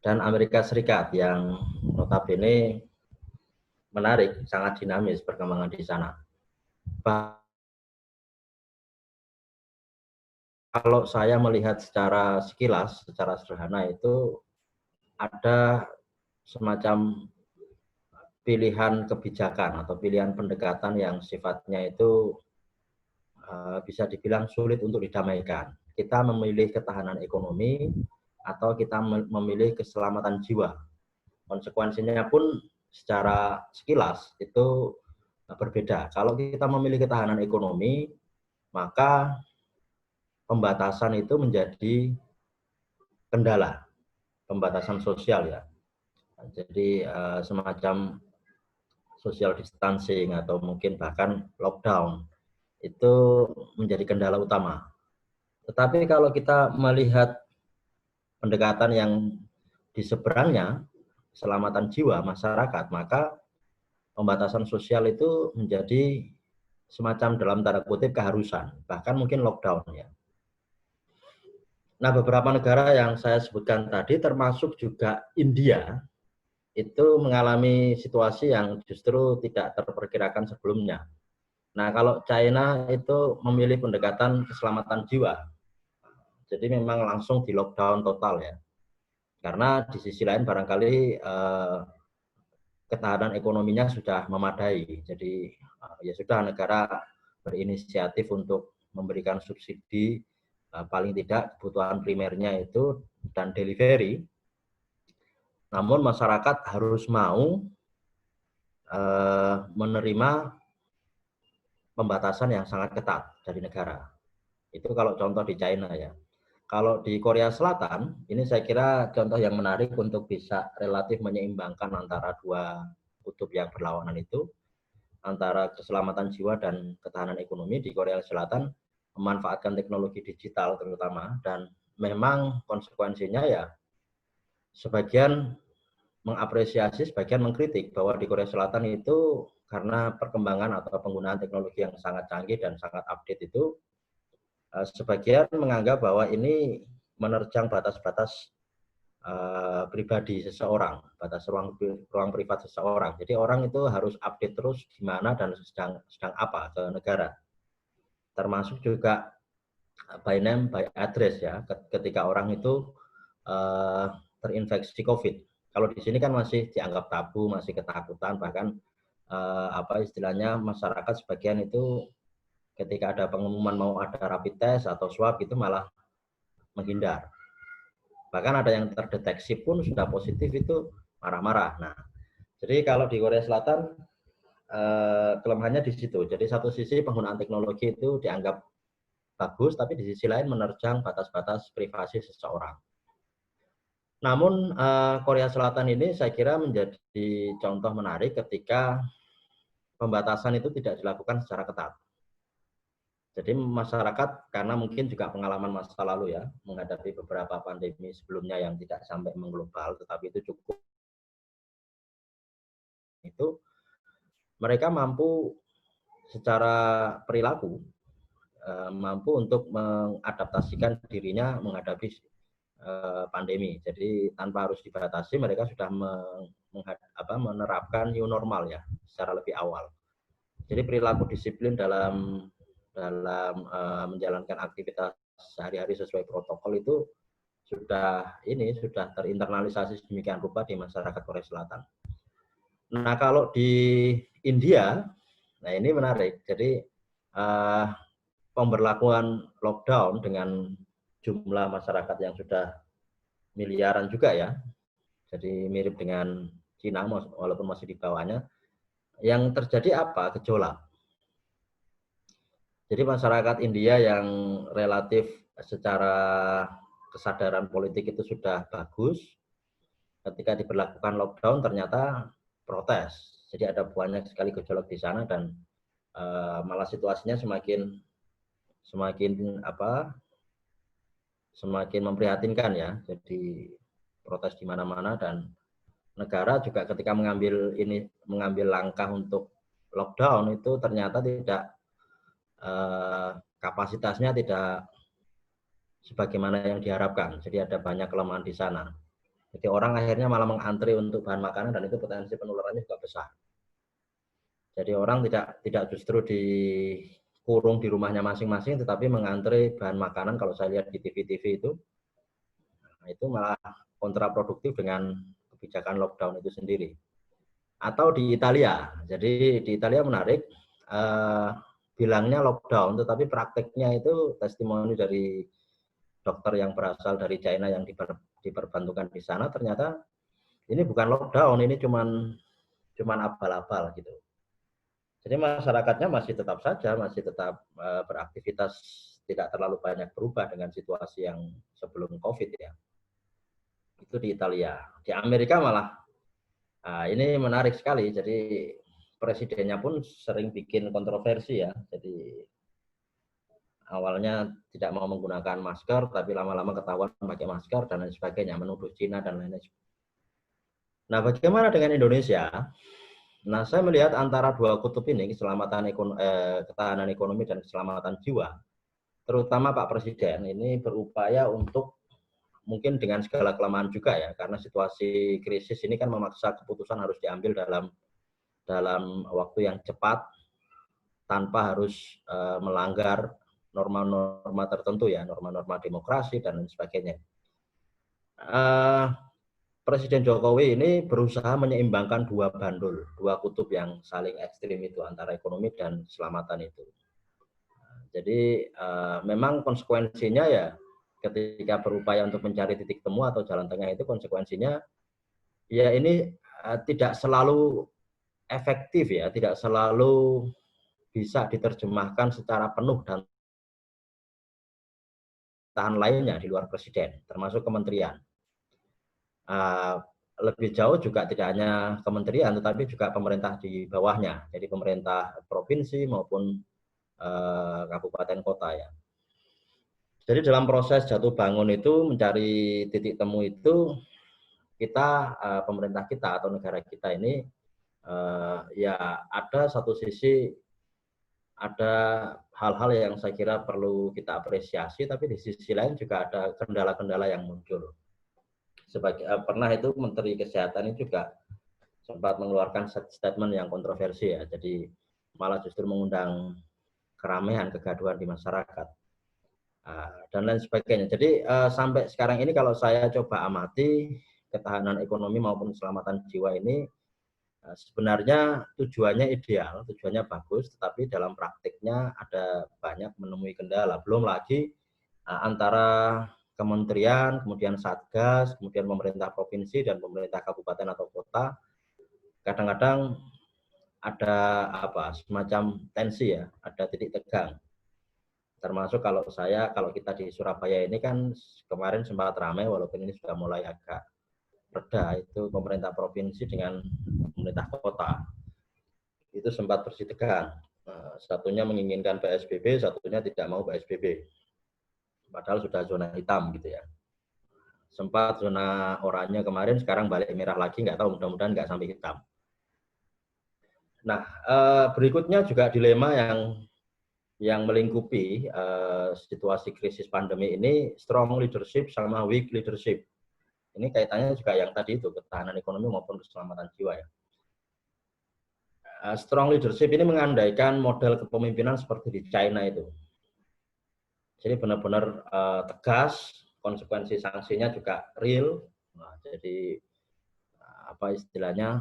Dan Amerika Serikat yang notabene menarik, sangat dinamis perkembangan di sana. Kalau saya melihat secara sekilas, secara sederhana itu ada semacam pilihan kebijakan atau pilihan pendekatan yang sifatnya itu bisa dibilang sulit untuk didamaikan. Kita memilih ketahanan ekonomi atau kita memilih keselamatan jiwa. Konsekuensinya pun secara sekilas itu berbeda. Kalau kita memilih ketahanan ekonomi, maka pembatasan itu menjadi kendala, pembatasan sosial ya. Jadi semacam social distancing atau mungkin bahkan lockdown itu menjadi kendala utama. Tetapi kalau kita melihat pendekatan yang di seberangnya, keselamatan jiwa masyarakat, maka pembatasan sosial itu menjadi semacam dalam tanda kutip keharusan, bahkan mungkin lockdown ya. Nah, beberapa negara yang saya sebutkan tadi termasuk juga India itu mengalami situasi yang justru tidak terperkirakan sebelumnya. Nah, kalau China itu memilih pendekatan keselamatan jiwa. Jadi memang langsung di lockdown total ya. Karena di sisi lain barangkali ketahanan ekonominya sudah memadai. Jadi ya sudah negara berinisiatif untuk memberikan subsidi paling tidak kebutuhan primernya itu dan delivery. Namun masyarakat harus mau menerima pembatasan yang sangat ketat dari negara. Itu kalau contoh di China ya. Kalau di Korea Selatan, ini saya kira contoh yang menarik untuk bisa relatif menyeimbangkan antara dua kutub yang berlawanan itu, antara keselamatan jiwa dan ketahanan ekonomi. Di Korea Selatan memanfaatkan teknologi digital terutama, dan memang konsekuensinya ya sebagian mengapresiasi, sebagian mengkritik bahwa di Korea Selatan itu karena perkembangan atau penggunaan teknologi yang sangat canggih dan sangat update itu, sebagian menganggap bahwa ini menerjang batas-batas pribadi seseorang, batas ruang privat seseorang. Jadi orang itu harus update terus di mana dan sedang apa ke negara. Termasuk juga by name, by address ya, ketika orang itu terinfeksi COVID. Kalau di sini kan masih dianggap tabu, masih ketakutan, bahkan istilahnya masyarakat sebagian itu ketika ada pengumuman mau ada rapid test atau swab itu malah menghindar. Bahkan ada yang terdeteksi pun sudah positif itu marah-marah. Nah, jadi kalau di Korea Selatan kelemahannya di situ. Jadi satu sisi penggunaan teknologi itu dianggap bagus, tapi di sisi lain menerjang batas-batas privasi seseorang. Namun Korea Selatan ini saya kira menjadi contoh menarik ketika pembatasan itu tidak dilakukan secara ketat. Jadi masyarakat karena mungkin juga pengalaman masa lalu ya, menghadapi beberapa pandemi sebelumnya yang tidak sampai mengglobal, tetapi itu cukup. Itu mereka mampu secara perilaku mampu untuk mengadaptasikan dirinya menghadapi pandemi. Jadi tanpa harus dibatasi, mereka sudah menerapkan new normal ya secara lebih awal. Jadi perilaku disiplin dalam menjalankan aktivitas sehari-hari sesuai protokol itu sudah terinternalisasi sedemikian rupa di masyarakat Korea Selatan. Nah, kalau di India, nah ini menarik. Jadi pemberlakuan lockdown dengan jumlah masyarakat yang sudah miliaran juga ya. Jadi mirip dengan Cina walaupun masih di bawahnya. Yang terjadi apa? Gejolak. Jadi masyarakat India yang relatif secara kesadaran politik itu sudah bagus, ketika diberlakukan lockdown ternyata protes. Jadi ada banyak sekali gejolak di sana dan malah situasinya semakin memprihatinkan ya. Jadi protes di mana-mana dan negara juga ketika mengambil langkah untuk lockdown itu ternyata tidak kapasitasnya tidak sebagaimana yang diharapkan. Jadi ada banyak kelemahan di sana. Jadi orang akhirnya malah mengantri untuk bahan makanan dan itu potensi penularannya juga besar. Jadi orang tidak justru dikurung di rumahnya masing-masing, tetapi mengantri bahan makanan. Kalau saya lihat di TV-TV itu malah kontraproduktif dengan kebijakan lockdown itu sendiri. Atau di Italia. Jadi di Italia menarik, bilangnya lockdown, tetapi prakteknya itu testimoni dari dokter yang berasal dari China yang diperbantukan di sana, ternyata ini bukan lockdown, ini cuman abal-abal gitu. Jadi masyarakatnya masih tetap beraktivitas, tidak terlalu banyak berubah dengan situasi yang sebelum COVID ya. Itu di Italia. Di Amerika malah ini menarik sekali. Jadi presidennya pun sering bikin kontroversi ya. Jadi awalnya tidak mau menggunakan masker, tapi lama-lama ketahuan pakai masker dan lain sebagainya, menuduh Cina dan lain-lain. Nah, bagaimana dengan Indonesia? Nah, saya melihat antara dua kutub ini, ketahanan ekonomi dan keselamatan jiwa, terutama Pak Presiden ini berupaya untuk mungkin dengan segala kelemahan juga ya, karena situasi krisis ini kan memaksa keputusan harus diambil dalam waktu yang cepat tanpa harus melanggar norma-norma tertentu ya, norma-norma demokrasi dan lain sebagainya. Presiden Jokowi ini berusaha menyeimbangkan dua bandul, dua kutub yang saling ekstrim itu antara ekonomi dan keselamatan itu. Jadi memang konsekuensinya ya ketika berupaya untuk mencari titik temu atau jalan tengah itu konsekuensinya ya ini tidak selalu efektif ya, tidak selalu bisa diterjemahkan secara penuh dan tahan lainnya di luar presiden, termasuk kementerian. Lebih jauh juga tidak hanya kementerian, tetapi juga pemerintah di bawahnya, jadi pemerintah provinsi maupun kabupaten kota ya. Jadi dalam proses jatuh bangun itu mencari titik temu itu kita pemerintah kita atau negara kita ini ya ada satu sisi ada hal-hal yang saya kira perlu kita apresiasi, tapi di sisi lain juga ada kendala-kendala yang muncul. Pernah itu Menteri Kesehatan ini juga sempat mengeluarkan statement yang kontroversi ya, jadi malah justru mengundang keramaian, kegaduhan di masyarakat dan lain sebagainya. Jadi sampai sekarang ini kalau saya coba amati ketahanan ekonomi maupun keselamatan jiwa ini sebenarnya tujuannya ideal, tujuannya bagus, tetapi dalam praktiknya ada banyak menemui kendala. Belum lagi antara kementerian, kemudian satgas, kemudian pemerintah provinsi dan pemerintah kabupaten atau kota, kadang-kadang ada semacam tensi ya, ada titik tegang. Termasuk kalau kita di Surabaya ini kan kemarin sempat ramai, walaupun ini sudah mulai agak reda, itu pemerintah provinsi dengan pemerintah kota itu sempat bersitegang. Satunya menginginkan PSBB, satunya tidak mau PSBB. Padahal sudah zona hitam gitu ya. Sempat zona oranye kemarin, sekarang balik merah lagi, nggak tahu, mudah-mudahan nggak sampai hitam. Nah, berikutnya juga dilema yang yang melingkupi situasi krisis pandemi ini strong leadership sama weak leadership. Ini kaitannya juga yang tadi itu, ketahanan ekonomi maupun keselamatan jiwa ya. Strong leadership ini mengandaikan model kepemimpinan seperti di China itu. Jadi benar-benar tegas, konsekuensi sanksinya juga real. Nah, jadi apa istilahnya,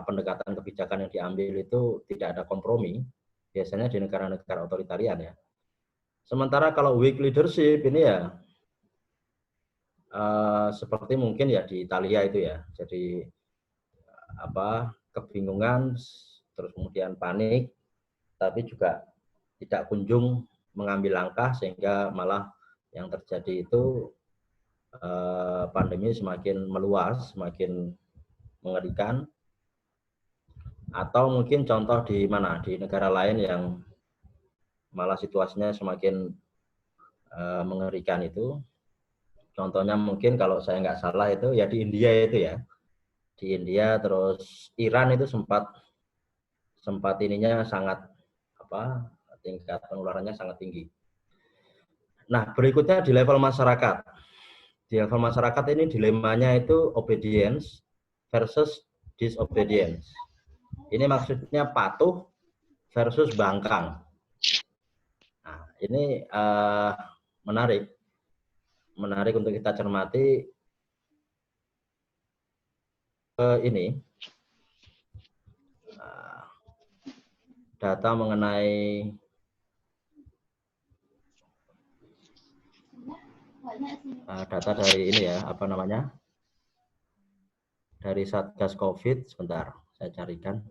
pendekatan kebijakan yang diambil itu tidak ada kompromi, biasanya di negara-negara otoritarian ya. Sementara kalau weak leadership ini ya seperti mungkin ya di Italia itu ya, jadi kebingungan, terus kemudian panik, tapi juga tidak kunjung mengambil langkah sehingga malah yang terjadi itu pandemi semakin meluas, semakin mengerikan. Atau mungkin contoh di mana, di negara lain yang malah situasinya semakin mengerikan itu. Contohnya mungkin kalau saya nggak salah itu ya di India itu ya. Di India, terus Iran itu sempat ininya sangat tingkat penularannya sangat tinggi. Nah, berikutnya di level masyarakat. Di level masyarakat ini dilemanya itu obedience versus disobedience. Ini maksudnya patuh versus bangkang. Nah, ini menarik untuk kita cermati. Ini data mengenai data dari ini ya, dari Satgas COVID. Sebentar, saya carikan.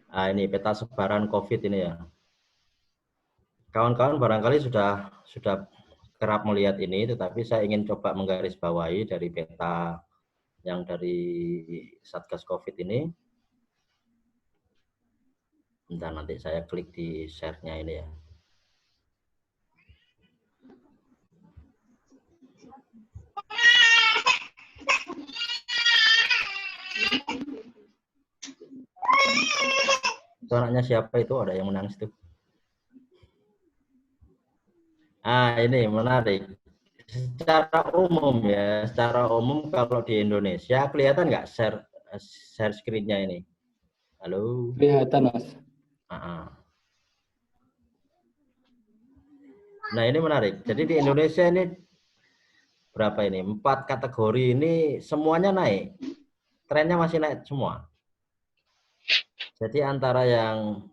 Nah, ini peta sebaran COVID ini ya. Kawan-kawan barangkali sudah kerap melihat ini, tetapi saya ingin coba menggarisbawahi dari peta yang dari Satgas COVID ini. Bentar, nanti saya klik di share-nya ini ya. Itu anaknya siapa itu? Ada yang menangis tuh. Ini menarik. Secara umum ya, kalau di Indonesia kelihatan nggak share screen-nya ini? Halo? Kelihatan, Mas. Nah, ini menarik. Jadi di Indonesia ini berapa ini? 4 kategori ini semuanya naik. Trennya masih naik semua. Jadi antara yang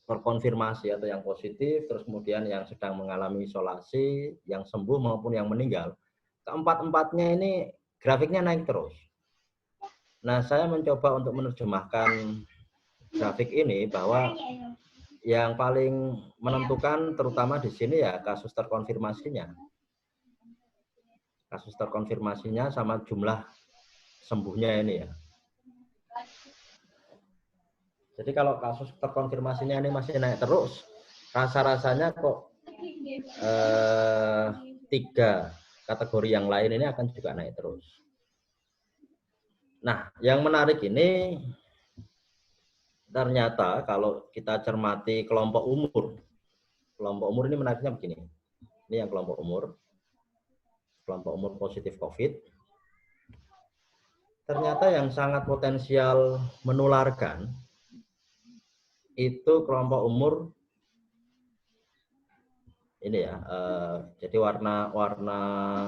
terkonfirmasi atau yang positif, terus kemudian yang sedang mengalami isolasi, yang sembuh maupun yang meninggal, keempat-empatnya ini grafiknya naik terus. Nah, saya mencoba untuk menerjemahkan grafik ini bahwa yang paling menentukan terutama di sini ya kasus terkonfirmasinya. Kasus terkonfirmasinya sama jumlah sembuhnya ini ya. Jadi kalau kasus terkonfirmasinya ini masih naik terus, rasa-rasanya kok 3 kategori yang lain ini akan juga naik terus. Nah, yang menarik ini ternyata kalau kita cermati kelompok umur ini menariknya begini. Ini yang kelompok umur positif COVID. Ternyata yang sangat potensial menularkan itu kelompok umur ini ya, jadi warna-warna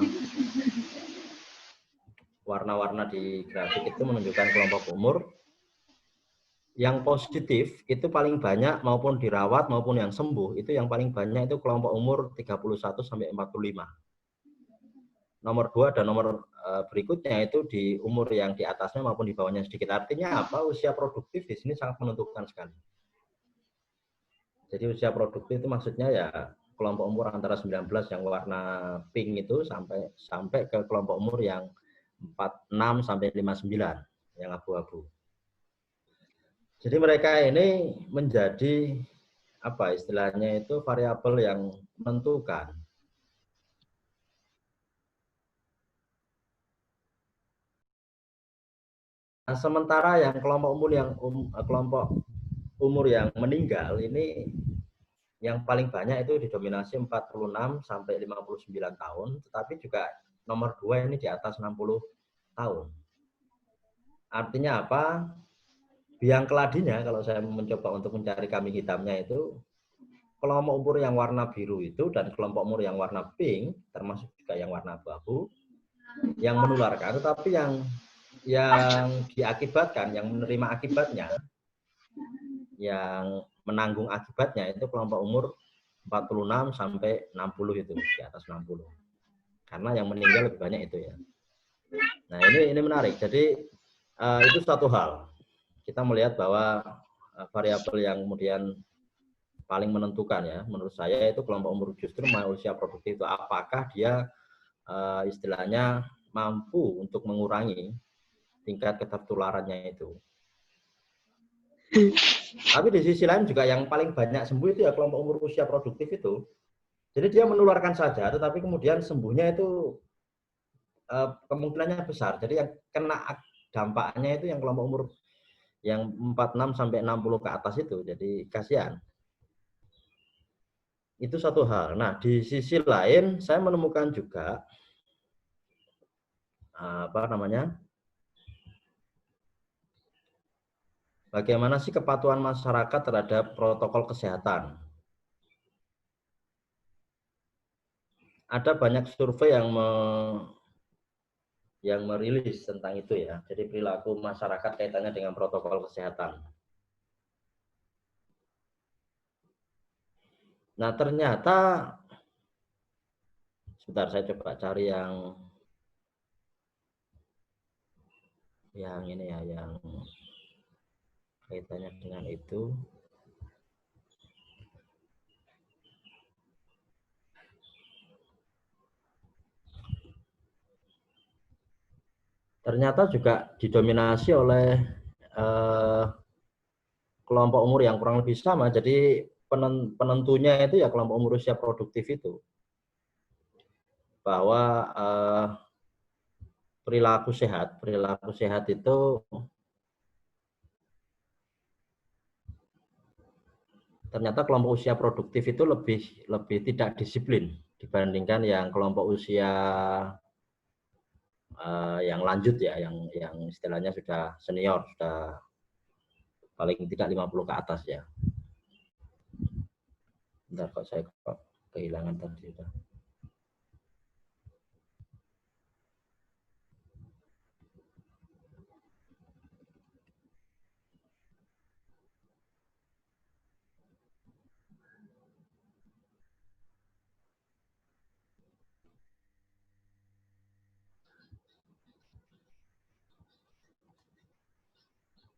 di grafik itu menunjukkan kelompok umur yang positif itu paling banyak, maupun dirawat maupun yang sembuh itu yang paling banyak itu kelompok umur 31 sampai 45. Nomor 2 dan nomor berikutnya itu di umur yang di atasnya maupun di bawahnya sedikit. Artinya apa? Usia produktif di sini sangat menentukan sekali. Jadi usia produktif itu maksudnya ya kelompok umur antara 19 yang warna pink itu sampai ke kelompok umur yang 46 sampai 59 yang abu-abu. Jadi mereka ini menjadi apa istilahnya itu variabel yang menentukan Nah, sementara yang kelompok umur yang meninggal ini yang paling banyak itu didominasi 46 sampai 59 tahun, tetapi juga nomor 2 ini di atas 60 tahun. Artinya apa? Biang keladinya kalau saya mencoba untuk mencari kambing hitamnya itu kelompok umur yang warna biru itu dan kelompok umur yang warna pink, termasuk juga yang warna abu-abu, yang menularkan, tetapi yang diakibatkan, yang menerima akibatnya, yang menanggung akibatnya itu kelompok umur 46 sampai 60 itu, di atas 60. Karena yang meninggal lebih banyak itu ya. Nah, ini menarik. Jadi itu satu hal. Kita melihat bahwa variabel yang kemudian paling menentukan ya, menurut saya itu kelompok umur justru usia produktif itu apakah dia istilahnya mampu untuk mengurangi tingkat ketertularannya itu. Tapi di sisi lain juga yang paling banyak sembuh itu ya kelompok umur usia produktif itu. Jadi dia menularkan saja, tetapi kemudian sembuhnya itu kemungkinannya besar. Jadi yang kena dampaknya itu yang kelompok umur yang 46 sampai 60 ke atas itu. Jadi kasihan. Itu satu hal. Nah, di sisi lain saya menemukan juga bagaimana sih kepatuhan masyarakat terhadap protokol kesehatan. Ada banyak survei yang merilis tentang itu ya. Jadi perilaku masyarakat kaitannya dengan protokol kesehatan. Nah, ternyata sebentar saya coba cari yang ini ya, yang kaitannya dengan itu. Ternyata juga didominasi oleh kelompok umur yang kurang lebih sama. Jadi penentunya itu ya kelompok umur usia produktif itu. Bahwa perilaku sehat itu ternyata kelompok usia produktif itu lebih tidak disiplin dibandingkan yang kelompok usia yang lanjut ya, yang istilahnya sudah senior, sudah paling tidak 50 ke atas ya. Bentar kok saya kehilangan tadi.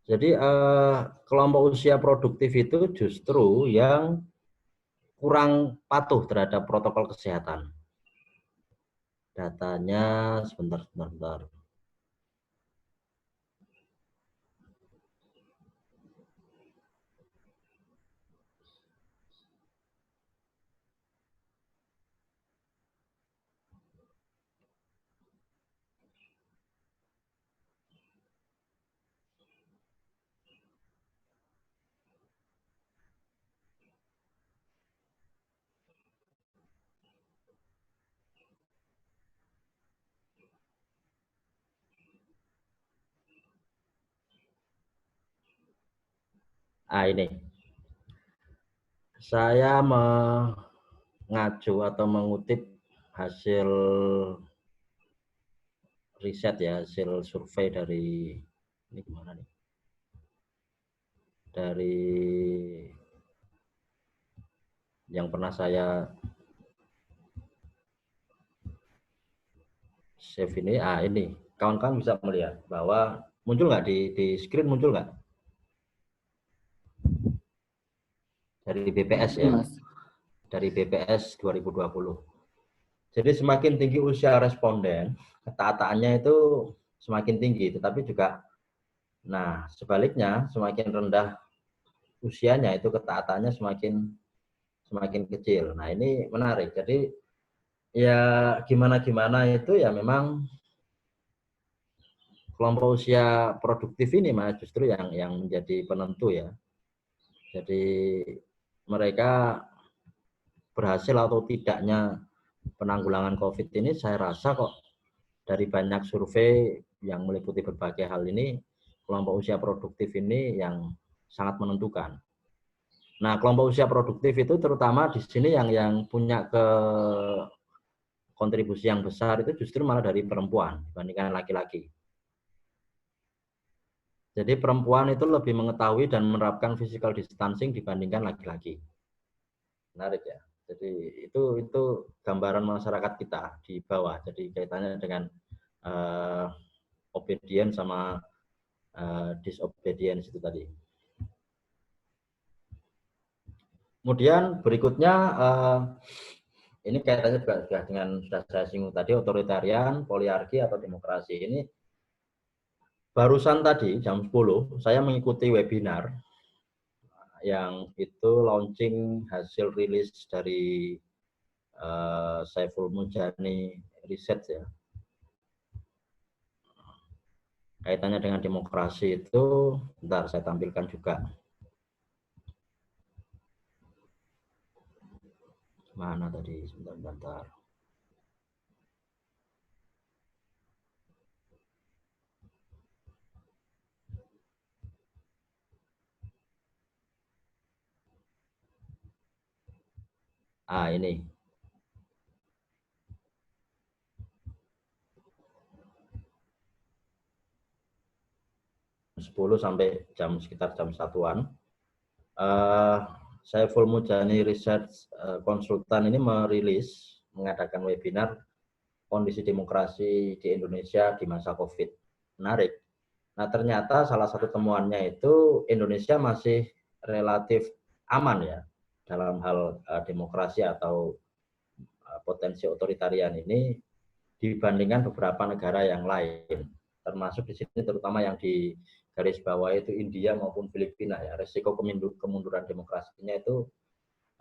Jadi kelompok usia produktif itu justru yang kurang patuh terhadap protokol kesehatan. Datanya sebentar. Ini. Saya mengacu atau mengutip hasil riset ya, hasil survei dari ini gimana nih? Dari yang pernah saya save ini, ini kawan-kawan bisa melihat bahwa muncul nggak di screen, muncul nggak dari BPS ya, dari BPS 2020. Jadi semakin tinggi usia responden, ketaatannya itu semakin tinggi, tetapi juga, nah sebaliknya semakin rendah usianya itu ketaatannya semakin kecil. Nah ini menarik. Jadi ya gimana itu ya memang kelompok usia produktif ini malah justru yang menjadi penentu ya. Jadi mereka berhasil atau tidaknya penanggulangan COVID ini, saya rasa kok dari banyak survei yang meliputi berbagai hal ini, kelompok usia produktif ini yang sangat menentukan. Nah, kelompok usia produktif itu terutama di sini yang punya kontribusi yang besar itu justru malah dari perempuan dibandingkan laki-laki. Jadi perempuan itu lebih mengetahui dan menerapkan physical distancing dibandingkan laki-laki. Menarik ya. Jadi itu gambaran masyarakat kita di bawah. Jadi kaitannya dengan obedience sama disobedience itu tadi. Kemudian berikutnya ini kaitannya juga dengan sudah saya singgung tadi, otoritarian, poliarki atau demokrasi. Ini barusan tadi jam 10 saya mengikuti webinar yang itu launching hasil rilis dari Saiful Mujani Research ya. Kaitannya dengan demokrasi itu, bentar saya tampilkan juga. Mana tadi? Sebentar. Ini. Sampai sekitar jam 1-an. Saiful Mujani Research konsultan ini mengadakan webinar kondisi demokrasi di Indonesia di masa COVID. Menarik. Nah, ternyata salah satu temuannya itu Indonesia masih relatif aman ya dalam hal demokrasi atau potensi otoritarian ini dibandingkan beberapa negara yang lain. Termasuk di sini terutama yang di garis bawah itu India maupun Filipina ya. Resiko kemunduran demokrasinya itu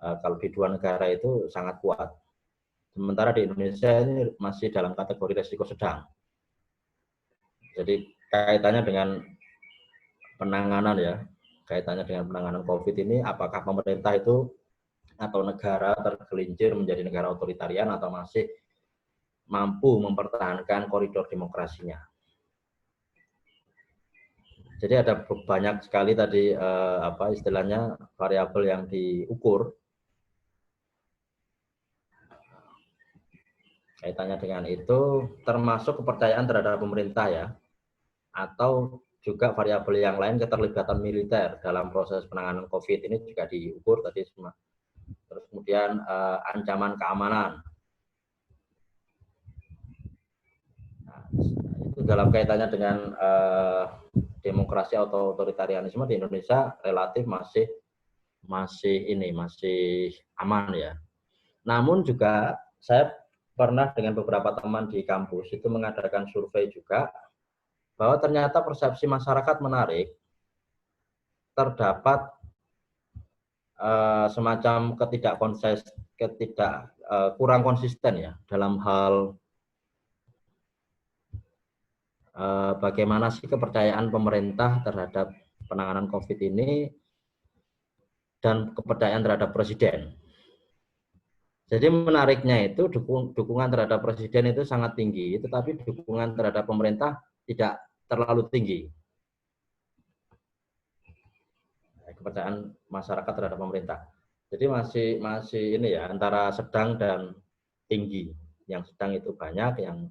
kalau di dua negara itu sangat kuat. Sementara di Indonesia ini masih dalam kategori resiko sedang. Jadi kaitannya dengan penanganan ya, kaitannya dengan penanganan COVID ini, apakah pemerintah itu atau negara tergelincir menjadi negara otoritarian atau masih mampu mempertahankan koridor demokrasinya. Jadi ada banyak sekali tadi istilahnya variabel yang diukur. Kaitannya dengan itu termasuk kepercayaan terhadap pemerintah ya, atau juga variabel yang lain keterlibatan militer dalam proses penanganan COVID ini juga diukur tadi semua. Terus kemudian ancaman keamanan. Nah, itu dalam kaitannya dengan demokrasi atau otoritarianisme di Indonesia relatif masih aman ya. Namun juga saya pernah dengan beberapa teman di kampus itu mengadakan survei juga bahwa ternyata persepsi masyarakat menarik, terdapat semacam kurang konsisten ya dalam hal bagaimana sih kepercayaan pemerintah terhadap penanganan COVID ini dan kepercayaan terhadap presiden. Jadi menariknya itu dukungan terhadap presiden itu sangat tinggi, tetapi dukungan terhadap pemerintah tidak terlalu tinggi. Kepercayaan masyarakat terhadap pemerintah. Jadi masih ini ya antara sedang dan tinggi. Yang sedang itu banyak, yang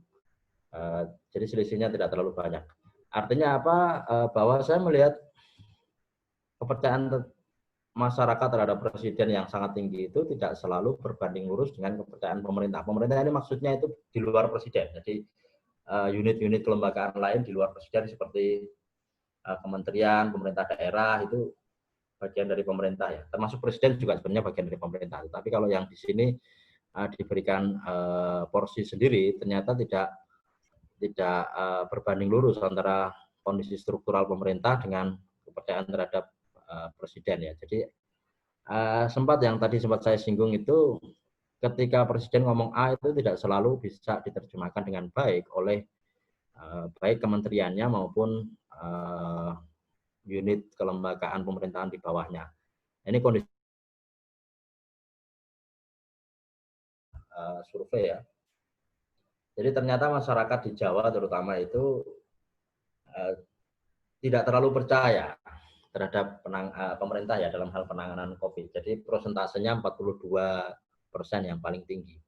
jadi selisihnya tidak terlalu banyak. Artinya apa? Bahwa saya melihat kepercayaan masyarakat terhadap presiden yang sangat tinggi itu tidak selalu berbanding lurus dengan kepercayaan pemerintah. Pemerintah ini maksudnya itu di luar presiden. Jadi unit-unit kelembagaan lain di luar presiden seperti kementerian, pemerintah daerah itu bagian dari pemerintah ya. Termasuk presiden juga sebenarnya bagian dari pemerintah. Tapi kalau yang di sini diberikan porsi sendiri, ternyata tidak berbanding lurus antara kondisi struktural pemerintah dengan kepercayaan terhadap presiden ya. Jadi yang tadi sempat saya singgung itu ketika presiden ngomong A itu tidak selalu bisa diterjemahkan dengan baik oleh baik kementeriannya maupun unit kelembagaan pemerintahan di bawahnya. Ini kondisi survei ya. Jadi ternyata masyarakat di Jawa terutama itu tidak terlalu percaya terhadap pemerintah ya dalam hal penanganan COVID. Jadi prosentasenya 42% yang paling tinggi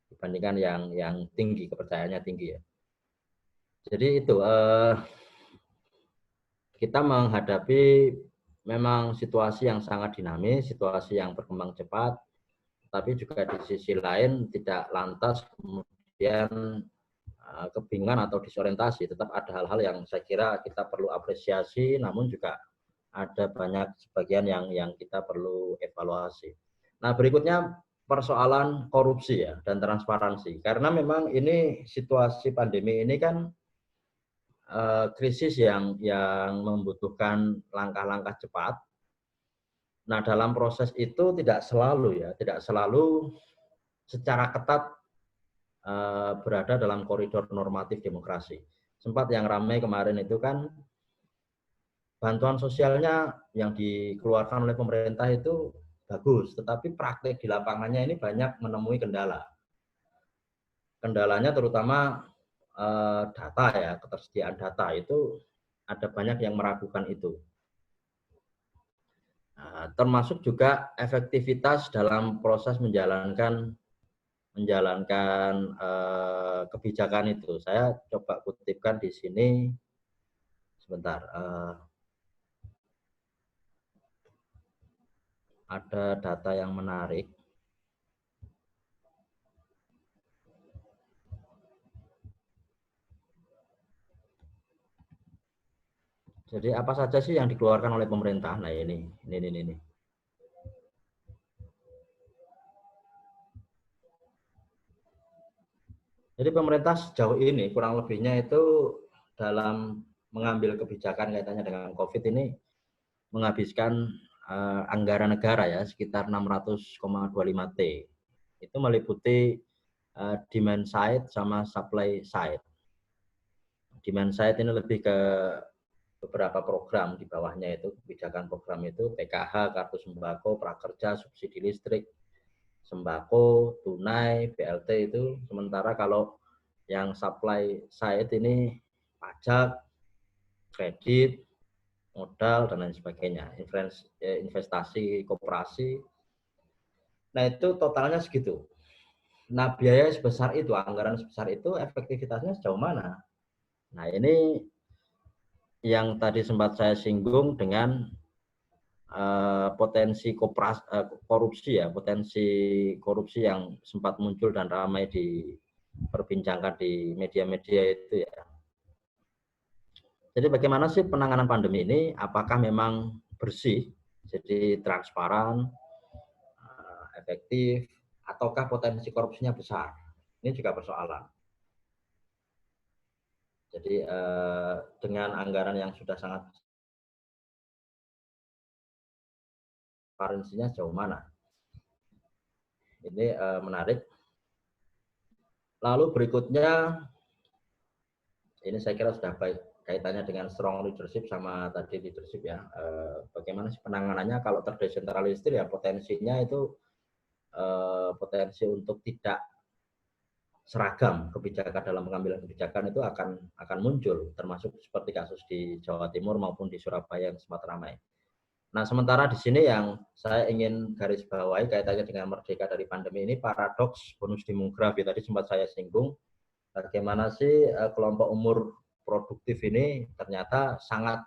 dibandingkan yang tinggi, kepercayaannya tinggi ya. Jadi itu kita menghadapi memang situasi yang sangat dinamis, situasi yang berkembang cepat, tapi juga di sisi lain tidak lantas kemudian kebingungan atau disorientasi. Tetap ada hal-hal yang saya kira kita perlu apresiasi, namun juga ada banyak sebagian yang kita perlu evaluasi. Nah, berikutnya persoalan korupsi ya dan transparansi. Karena memang ini situasi pandemi ini kan krisis yang membutuhkan langkah-langkah cepat. Nah, dalam proses itu tidak selalu secara ketat berada dalam koridor normatif demokrasi. Sempat yang ramai kemarin itu kan bantuan sosialnya yang dikeluarkan oleh pemerintah itu bagus, tetapi praktek di lapangannya ini banyak menemui kendala. Kendalanya terutama data ya, ketersediaan data itu ada banyak yang meragukan itu. Termasuk juga efektivitas dalam proses menjalankan kebijakan itu. Saya coba kutipkan di sini sebentar. Ada data yang menarik. Jadi apa saja sih yang dikeluarkan oleh pemerintah? Nah ini. Jadi pemerintah sejauh ini kurang lebihnya itu dalam mengambil kebijakan kaitannya dengan COVID ini menghabiskan anggaran negara ya sekitar 600,25 T. Itu meliputi demand side sama supply side. Demand side ini lebih ke beberapa program di bawahnya itu, kebijakan program itu PKH, kartu sembako, prakerja, subsidi listrik, sembako, tunai, BLT itu. Sementara kalau yang supply side ini pajak, kredit, modal, dan lain sebagainya, investasi, koperasi. Nah itu totalnya segitu. Nah biaya sebesar itu, anggaran sebesar itu, efektivitasnya sejauh mana? Nah ini yang tadi sempat saya singgung dengan potensi korupsi ya, potensi korupsi yang sempat muncul dan ramai diperbincangkan di media-media itu ya. Jadi bagaimana sih penanganan pandemi ini? Apakah memang bersih, jadi transparan, efektif, ataukah potensi korupsinya besar? Ini juga persoalan. Jadi dengan anggaran yang sudah sangat transparansinya sejauh mana? Ini menarik. Lalu berikutnya, ini saya kira sudah baik kaitannya dengan strong leadership sama tadi leadership ya. Bagaimana sih penanganannya kalau terdesentralisir ya potensinya itu potensi untuk tidak seragam kebijakan dalam pengambilan kebijakan itu akan muncul, termasuk seperti kasus di Jawa Timur maupun di Surabaya yang sempat ramai. Nah, sementara di sini yang saya ingin garis bawahi kaitannya dengan merdeka dari pandemi ini paradoks bonus demografi tadi sempat saya singgung. Bagaimana sih kelompok umur produktif ini ternyata sangat,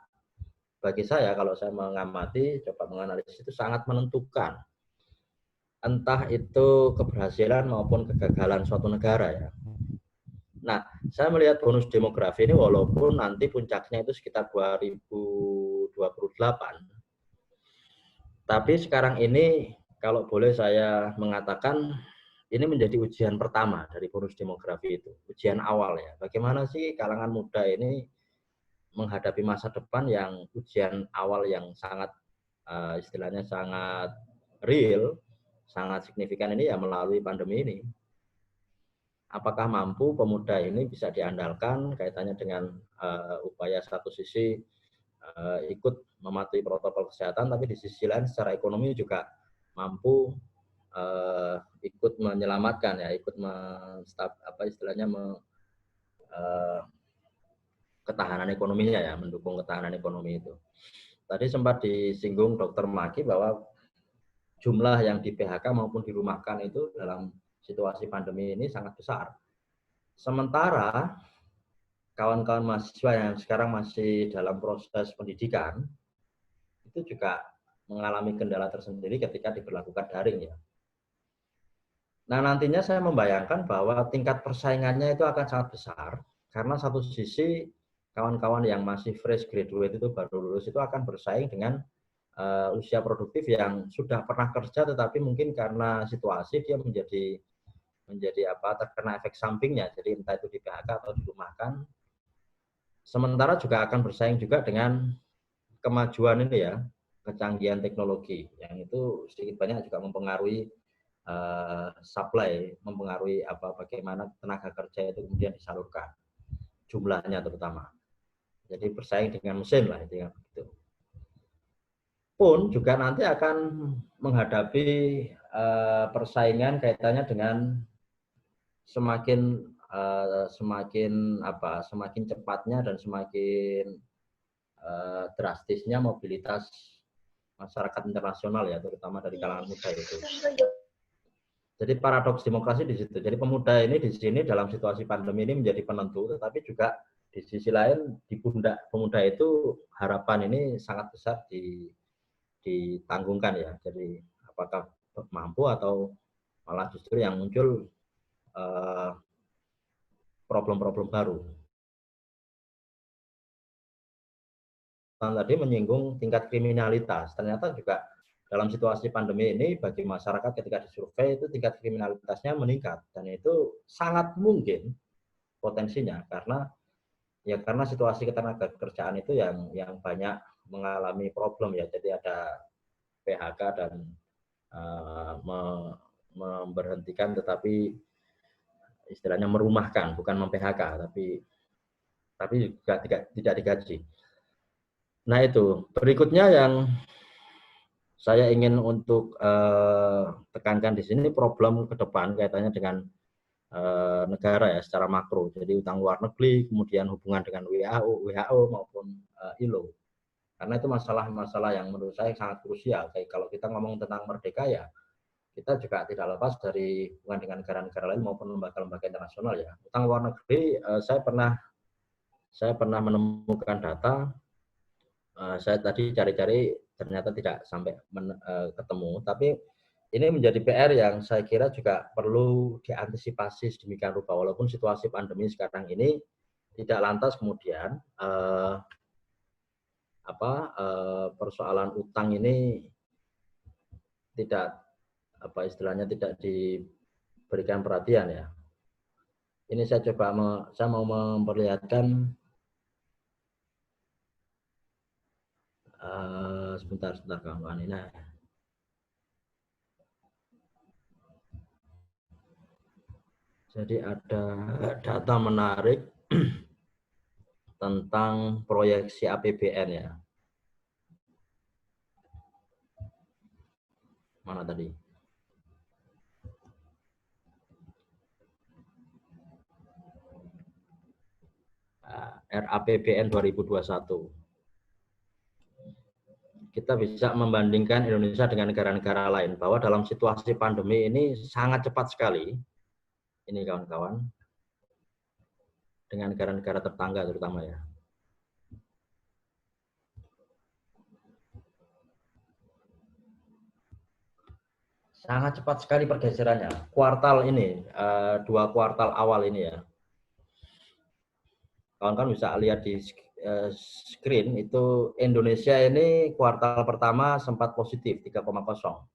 bagi saya kalau saya mengamati, coba menganalisis itu sangat menentukan. Entah itu keberhasilan maupun kegagalan suatu negara ya. Nah, saya melihat bonus demografi ini walaupun nanti puncaknya itu sekitar 2028, tapi sekarang ini kalau boleh saya mengatakan ini menjadi ujian pertama dari bonus demografi itu, ujian awal ya. Bagaimana sih kalangan muda ini menghadapi masa depan yang ujian awal yang sangat istilahnya sangat real, sangat signifikan ini ya melalui pandemi ini. apakah mampu pemuda ini bisa diandalkan kaitannya dengan upaya satu sisi ikut mematuhi protokol kesehatan, tapi di sisi lain secara ekonomi juga mampu ikut menyelamatkan ya, ikut ketahanan ekonominya ya, mendukung ketahanan ekonomi itu. Tadi sempat disinggung Dr. Maki bahwa jumlah yang di PHK maupun dirumahkan itu dalam situasi pandemi ini sangat besar. Sementara kawan-kawan mahasiswa yang sekarang masih dalam proses pendidikan itu juga mengalami kendala tersendiri ketika diberlakukan daring ya. Nah, nantinya saya membayangkan bahwa tingkat persaingannya itu akan sangat besar karena satu sisi kawan-kawan yang masih fresh graduate itu baru lulus itu akan bersaing dengan usia produktif yang sudah pernah kerja tetapi mungkin karena situasi dia menjadi terkena efek sampingnya, jadi entah itu di PHK atau dirumahkan. Sementara juga akan bersaing juga dengan kemajuan ini ya, kecanggihan teknologi yang itu sedikit banyak juga mempengaruhi supply, mempengaruhi bagaimana tenaga kerja itu kemudian disalurkan, jumlahnya terutama. Jadi bersaing dengan mesin lah itu. Pun juga nanti akan menghadapi persaingan kaitannya dengan semakin cepatnya dan semakin drastisnya mobilitas masyarakat internasional ya, terutama dari kalangan muda itu. Jadi paradoks demokrasi di situ. Jadi pemuda ini di sini dalam situasi pandemi ini menjadi penentu, tetapi juga di sisi lain di pundak pemuda itu harapan ini sangat besar ditanggungkan ya. Jadi apakah mampu atau malah justru yang muncul problem-problem baru. Tadi menyinggung tingkat kriminalitas. Ternyata juga dalam situasi pandemi ini bagi masyarakat ketika disurvei itu tingkat kriminalitasnya meningkat dan itu sangat mungkin potensinya karena situasi ketenagakerjaan itu yang banyak mengalami problem ya. Jadi ada PHK dan memberhentikan tetapi istilahnya merumahkan, bukan mem-PHK tapi juga tidak digaji. Nah itu berikutnya yang saya ingin untuk tekankan di sini problem ke depan kaitannya dengan negara ya secara makro. Jadi utang luar negeri, kemudian hubungan dengan WHO maupun ILO. Karena itu masalah-masalah yang menurut saya sangat krusial. Kayak kalau kita ngomong tentang merdeka ya, kita juga tidak lepas dari hubungan dengan negara-negara lain maupun lembaga-lembaga internasional ya. Utang luar negeri, saya pernah menemukan data. Saya tadi cari-cari ternyata tidak sampai ketemu. Tapi ini menjadi PR yang saya kira juga perlu diantisipasi sedemikian rupa. Walaupun situasi pandemi sekarang ini tidak lantas kemudian persoalan utang ini tidak tidak diberikan perhatian ya. Ini saya mau memperlihatkan sebentar kawan-kawan ini. Jadi ada data menarik tentang proyeksi APBN ya. Mana tadi? RAPBN 2021. Kita bisa membandingkan Indonesia dengan negara-negara lain bahwa dalam situasi pandemi ini sangat cepat sekali, ini kawan-kawan, dengan negara-negara tetangga terutama ya. Sangat cepat sekali pergeserannya. Kuartal ini, 2 kuartal awal ini ya. Kawan-kawan bisa lihat di screen itu Indonesia ini kuartal pertama sempat positif 3,0.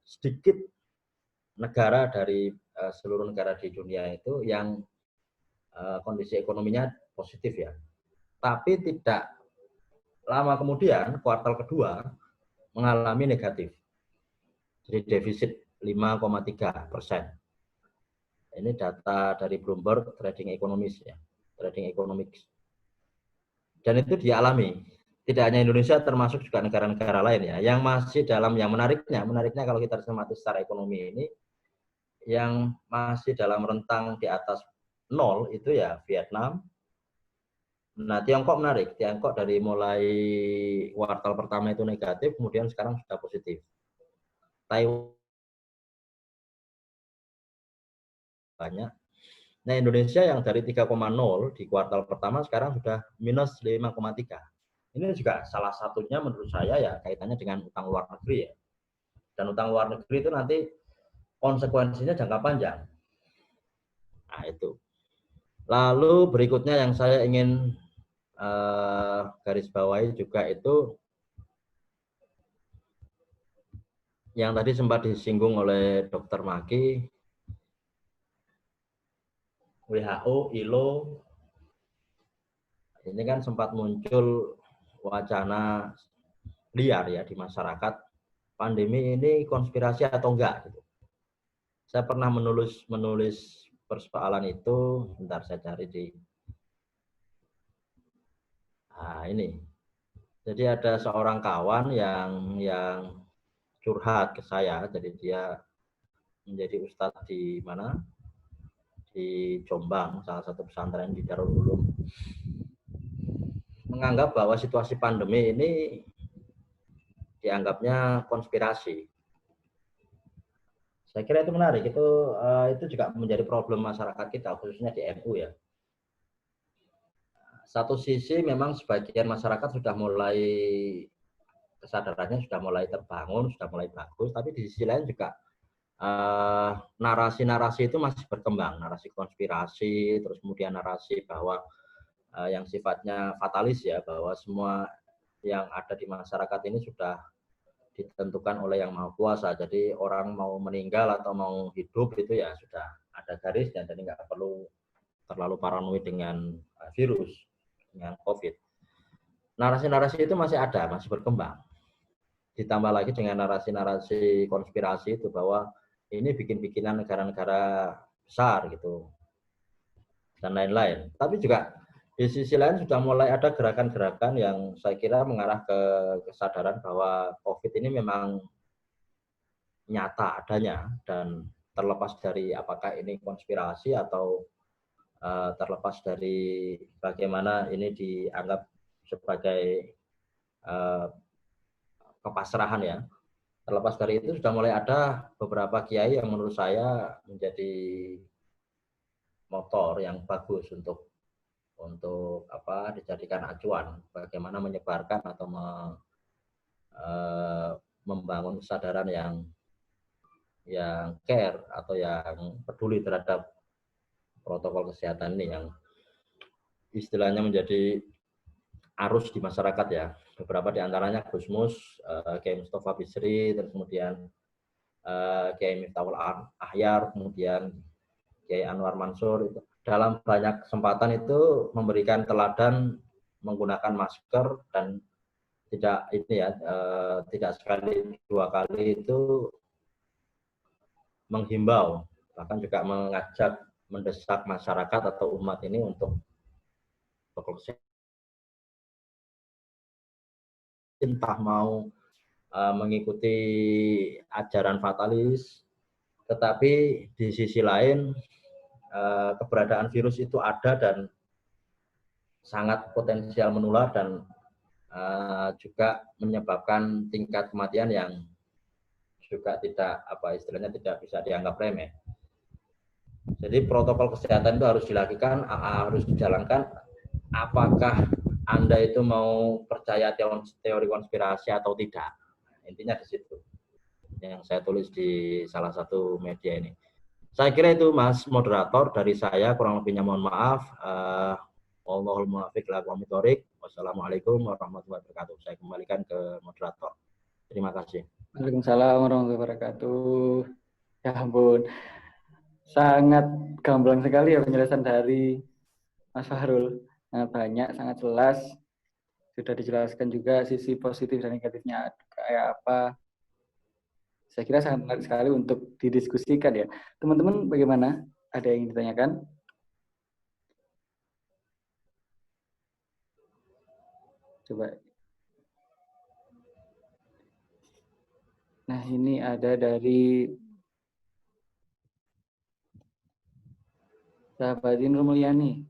Sedikit negara dari seluruh negara di dunia itu yang kondisi ekonominya positif ya. Tapi tidak lama kemudian kuartal kedua mengalami negatif. Jadi defisit 5,3%. Ini data dari Bloomberg Trading Economics ya, Trading Economics. Dan itu dialami. Tidak hanya Indonesia, termasuk juga negara-negara lain ya. Yang masih dalam, yang menariknya kalau kita cermati secara ekonomi ini, yang masih dalam rentang di atas 0 itu ya Vietnam. Nah, Tiongkok menarik. Tiongkok dari mulai kuartal pertama itu negatif, kemudian sekarang sudah positif. Taiwan banyak. Nah, Indonesia yang dari 3,0 di kuartal pertama sekarang sudah minus 5,3. Ini juga salah satunya menurut saya ya kaitannya dengan utang luar negeri ya. Dan utang luar negeri itu nanti konsekuensinya jangka panjang. Nah, itu. Lalu berikutnya yang saya ingin garis bawahi juga itu yang tadi sempat disinggung oleh Dr. Maki, WHO, ILO, ini kan sempat muncul wacana liar ya di masyarakat, pandemi ini konspirasi atau enggak gitu. Saya pernah menulis persoalan itu, bentar saya cari di ini. Jadi ada seorang kawan yang curhat ke saya, jadi dia menjadi ustadz di mana? Di Jombang, salah satu pesantren di Darul Ulum. Menganggap bahwa situasi pandemi ini dianggapnya konspirasi. Saya kira itu menarik, itu juga menjadi problem masyarakat kita, khususnya di NU ya. Satu sisi memang sebagian masyarakat sudah mulai kesadarannya sudah mulai terbangun, sudah mulai bagus, tapi di sisi lain juga narasi-narasi itu masih berkembang, narasi konspirasi, terus kemudian narasi bahwa yang sifatnya fatalis ya, bahwa semua yang ada di masyarakat ini sudah ditentukan oleh Yang Maha Kuasa. Jadi orang mau meninggal atau mau hidup itu ya sudah ada garisnya, jadi nggak perlu terlalu paranoid dengan virus, dengan COVID. Narasi-narasi itu masih ada, masih berkembang. Ditambah lagi dengan narasi-narasi konspirasi itu bahwa ini bikin-bikinan negara-negara besar gitu, dan lain-lain. Tapi juga di sisi lain sudah mulai ada gerakan-gerakan yang saya kira mengarah ke kesadaran bahwa COVID ini memang nyata adanya, dan terlepas dari apakah ini konspirasi atau terlepas dari bagaimana ini dianggap sebagai kepasrahan ya. Terlepas dari itu sudah mulai ada beberapa kiai yang menurut saya menjadi motor yang bagus untuk dijadikan acuan bagaimana menyebarkan atau membangun kesadaran yang care atau yang peduli terhadap protokol kesehatan ini yang istilahnya menjadi arus di masyarakat ya. Beberapa di antaranya Gusmus, Kiai Mustafa Bisri, terus kemudian Kiai Miftahul Ahyar, kemudian Kiai Anwar Mansur, itu dalam banyak kesempatan itu memberikan teladan menggunakan masker dan tidak sekali dua kali itu menghimbau, bahkan juga mengajak mendesak masyarakat atau umat ini untuk bekerja, entah mau mengikuti ajaran fatalis, tetapi di sisi lain keberadaan virus itu ada dan sangat potensial menular dan juga menyebabkan tingkat kematian yang juga tidak tidak bisa dianggap remeh. Jadi protokol kesehatan itu harus dilakukan, harus dijalankan. Apakah Anda itu mau percaya teori konspirasi atau tidak? Intinya di situ yang saya tulis di salah satu media ini. Saya kira itu Mas moderator, dari saya kurang lebihnya mohon maaf. Wallahul muwaffiq ila aqwamit thoriq. Wassalamualaikum warahmatullahi wabarakatuh. Saya kembalikan ke moderator. Terima kasih. Waalaikumsalam warahmatullahi wabarakatuh. Ya ampun, sangat gamblang sekali ya penjelasan dari Mas Fahrul. Sangat banyak, sangat jelas. Sudah dijelaskan juga sisi positif dan negatifnya kayak apa. Saya kira sangat menarik sekali untuk didiskusikan ya. Teman-teman bagaimana? Ada yang ingin ditanyakan? Coba. Nah, ini ada dari sahabat Nur Mulyani.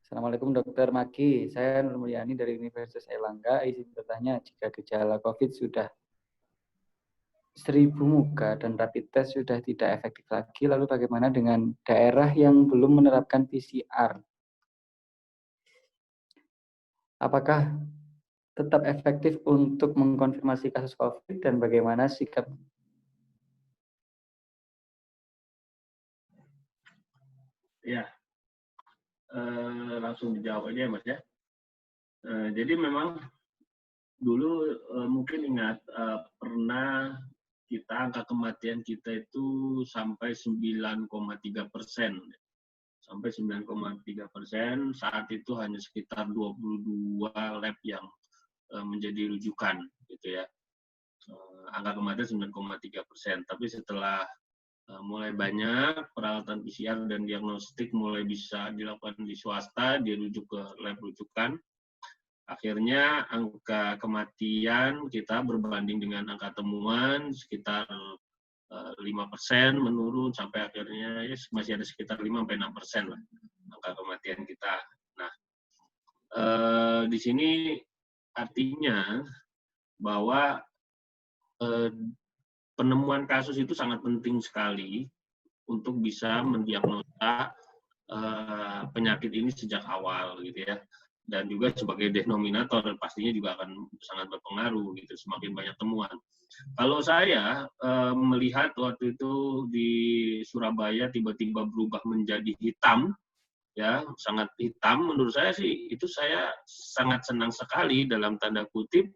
Assalamualaikum Dr. Maki, saya Nur Mulyani dari Universitas Airlangga. Izin bertanya, jika gejala COVID sudah 1000 muka dan rapid test sudah tidak efektif lagi, lalu bagaimana dengan daerah yang belum menerapkan PCR? Apakah tetap efektif untuk mengkonfirmasi kasus COVID dan bagaimana sikap? Ya, langsung dijawab aja Mas ya. Jadi memang dulu mungkin ingat pernah angka kematian kita itu sampai 9,3%. Sampai 9,3%, saat itu hanya sekitar 22 lab yang menjadi rujukan, gitu ya. Angka kematian 9,3%. Tapi setelah mulai banyak peralatan PCR dan diagnostik mulai bisa dilakukan di swasta, dirujuk ke lab rujukan, akhirnya angka kematian kita berbanding dengan angka temuan sekitar 5% menurun sampai akhirnya ya, masih ada sekitar 5-6% lah angka kematian kita. Nah, di sini artinya bahwa penemuan kasus itu sangat penting sekali untuk bisa mendiagnosa penyakit ini sejak awal, gitu ya. Dan juga sebagai denominator pastinya juga akan sangat berpengaruh gitu semakin banyak temuan. Kalau saya melihat waktu itu di Surabaya tiba-tiba berubah menjadi hitam, ya sangat hitam, menurut saya sih itu saya sangat senang sekali dalam tanda kutip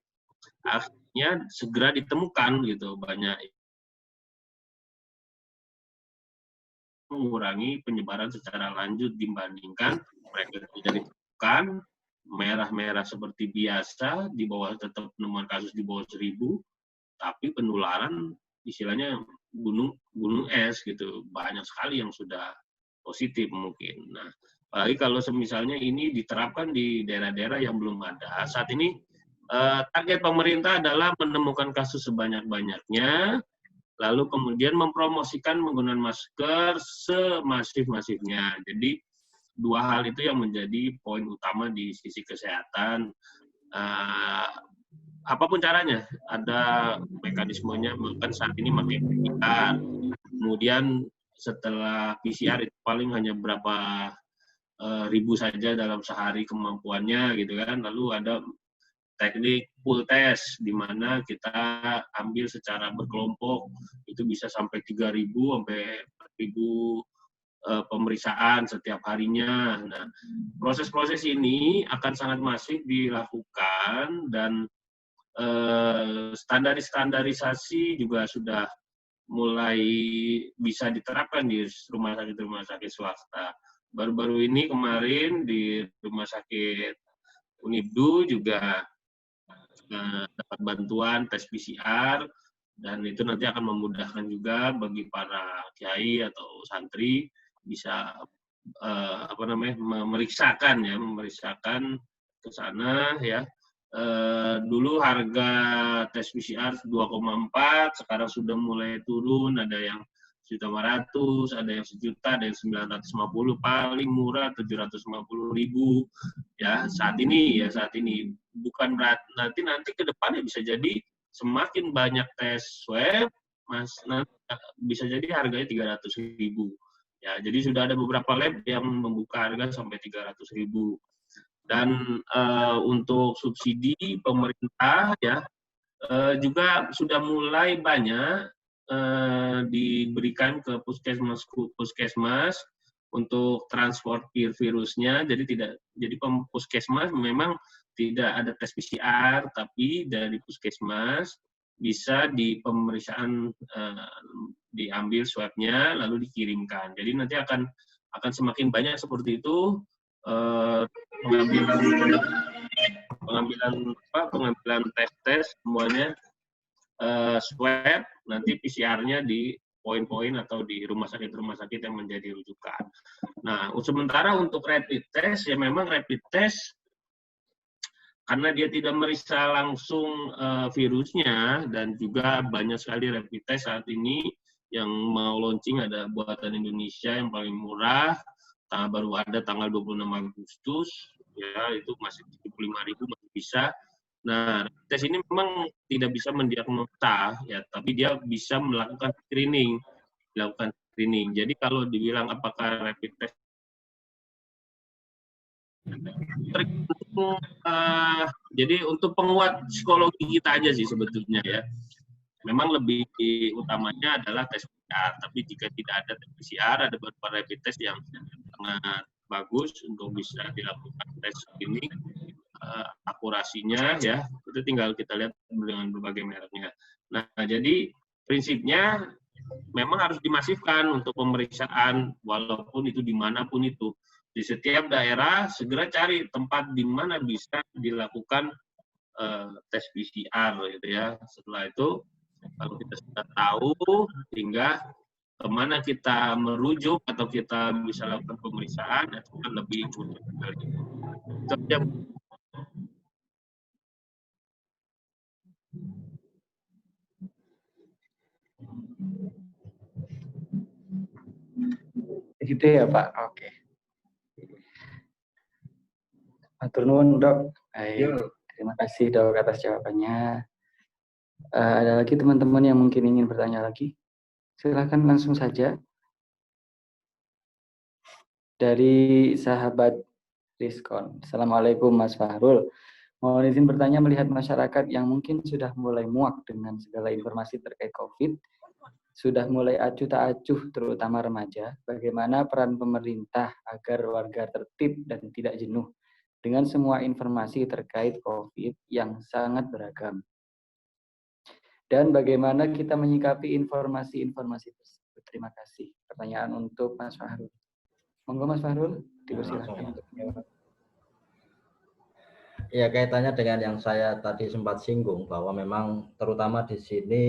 akhirnya segera ditemukan gitu, banyak mengurangi penyebaran secara lanjut dibandingkan mereka tidak ditemukan merah-merah seperti biasa, di bawah tetap penemuan kasus di bawah 1000, tapi penularan istilahnya gunung es gitu, banyak sekali yang sudah positif mungkin. Nah, apalagi kalau misalnya ini diterapkan di daerah-daerah yang belum ada. Saat ini target pemerintah adalah menemukan kasus sebanyak-banyaknya, lalu kemudian mempromosikan penggunaan masker semasif-masifnya. Jadi dua hal itu yang menjadi poin utama di sisi kesehatan. Apapun caranya, ada mekanismenya, kan saat ini pakai PCR. Kemudian setelah PCR itu paling hanya berapa ribu saja dalam sehari kemampuannya, gitu kan. Lalu ada teknik pool test, di mana kita ambil secara berkelompok, itu bisa sampai 3.000 sampai 4.000 pemeriksaan setiap harinya. Nah, proses-proses ini akan sangat masif dilakukan dan standarisasi juga sudah mulai bisa diterapkan di rumah sakit swasta. Baru-baru ini kemarin di rumah sakit Unibdu juga dapat bantuan tes PCR, dan itu nanti akan memudahkan juga bagi para kiai atau santri bisa memeriksakan ke sana ya. Dulu harga tes PCR 2,4, sekarang sudah mulai turun, ada yang 1.500.000, ada yang 1 juta, ada yang 950, paling murah 750.000 ya saat ini. Bukan berarti nanti ke depannya bisa jadi semakin banyak tes swab, nanti bisa jadi harganya 300.000 ya. Jadi sudah ada beberapa lab yang membuka harga sampai 300.000. Dan untuk subsidi pemerintah ya juga sudah mulai banyak diberikan ke puskesmas untuk transport virusnya. Jadi puskesmas memang tidak ada tes PCR, tapi dari puskesmas bisa di pemeriksaan diambil swabnya lalu dikirimkan. Jadi nanti akan semakin banyak seperti itu pengambilan tes semuanya swab, nanti PCR-nya poin-poin atau di rumah sakit yang menjadi rujukan. Nah, sementara untuk rapid test, ya memang rapid test karena dia tidak meriksa langsung virusnya, dan juga banyak sekali rapid test saat ini yang mau launching ada buatan Indonesia yang paling murah, baru ada tanggal 26 Agustus, ya itu masih 75.000 masih bisa. Nah, tes ini memang tidak bisa mendiagnosa, ya, tapi dia bisa melakukan screening. Jadi kalau dibilang apakah rapid test tergantung, jadi untuk penguat psikologi kita aja sih sebetulnya ya. Memang lebih utamanya adalah tes PCR, tapi jika tidak ada tes PCR, ada beberapa rapid test yang sangat bagus untuk bisa dilakukan tes ini. Akurasinya ya itu tinggal kita lihat dengan berbagai mereknya. Nah, jadi prinsipnya memang harus dimasifkan untuk pemeriksaan, walaupun itu dimanapun itu. Di setiap daerah segera cari tempat di mana bisa dilakukan tes PCR gitu ya. Setelah itu kalau kita sudah tahu, hingga kemana kita merujuk atau kita bisa lakukan pemeriksaan, itu kan lebih mudah sekali. Itu aja. Gitu ya Pak. Oke. Matur nuwun Dok. Terima kasih Dok atas jawabannya. Ada lagi teman-teman yang mungkin ingin bertanya lagi? Silakan langsung saja. Dari sahabat Rizkon. Assalamualaikum Mas Fahrul. Mohon izin bertanya, melihat masyarakat yang mungkin sudah mulai muak dengan segala informasi terkait COVID, sudah mulai acuh tak acuh terutama remaja, bagaimana peran pemerintah agar warga tertib dan tidak jenuh dengan semua informasi terkait COVID yang sangat beragam? Dan bagaimana kita menyikapi informasi-informasi tersebut? Terima kasih. Pertanyaan untuk Mas Fahrul. Monggo Mas Fahrul, dipersilakan untuk menjawab. Ya, kaitannya dengan yang saya tadi sempat singgung, bahwa memang terutama di sini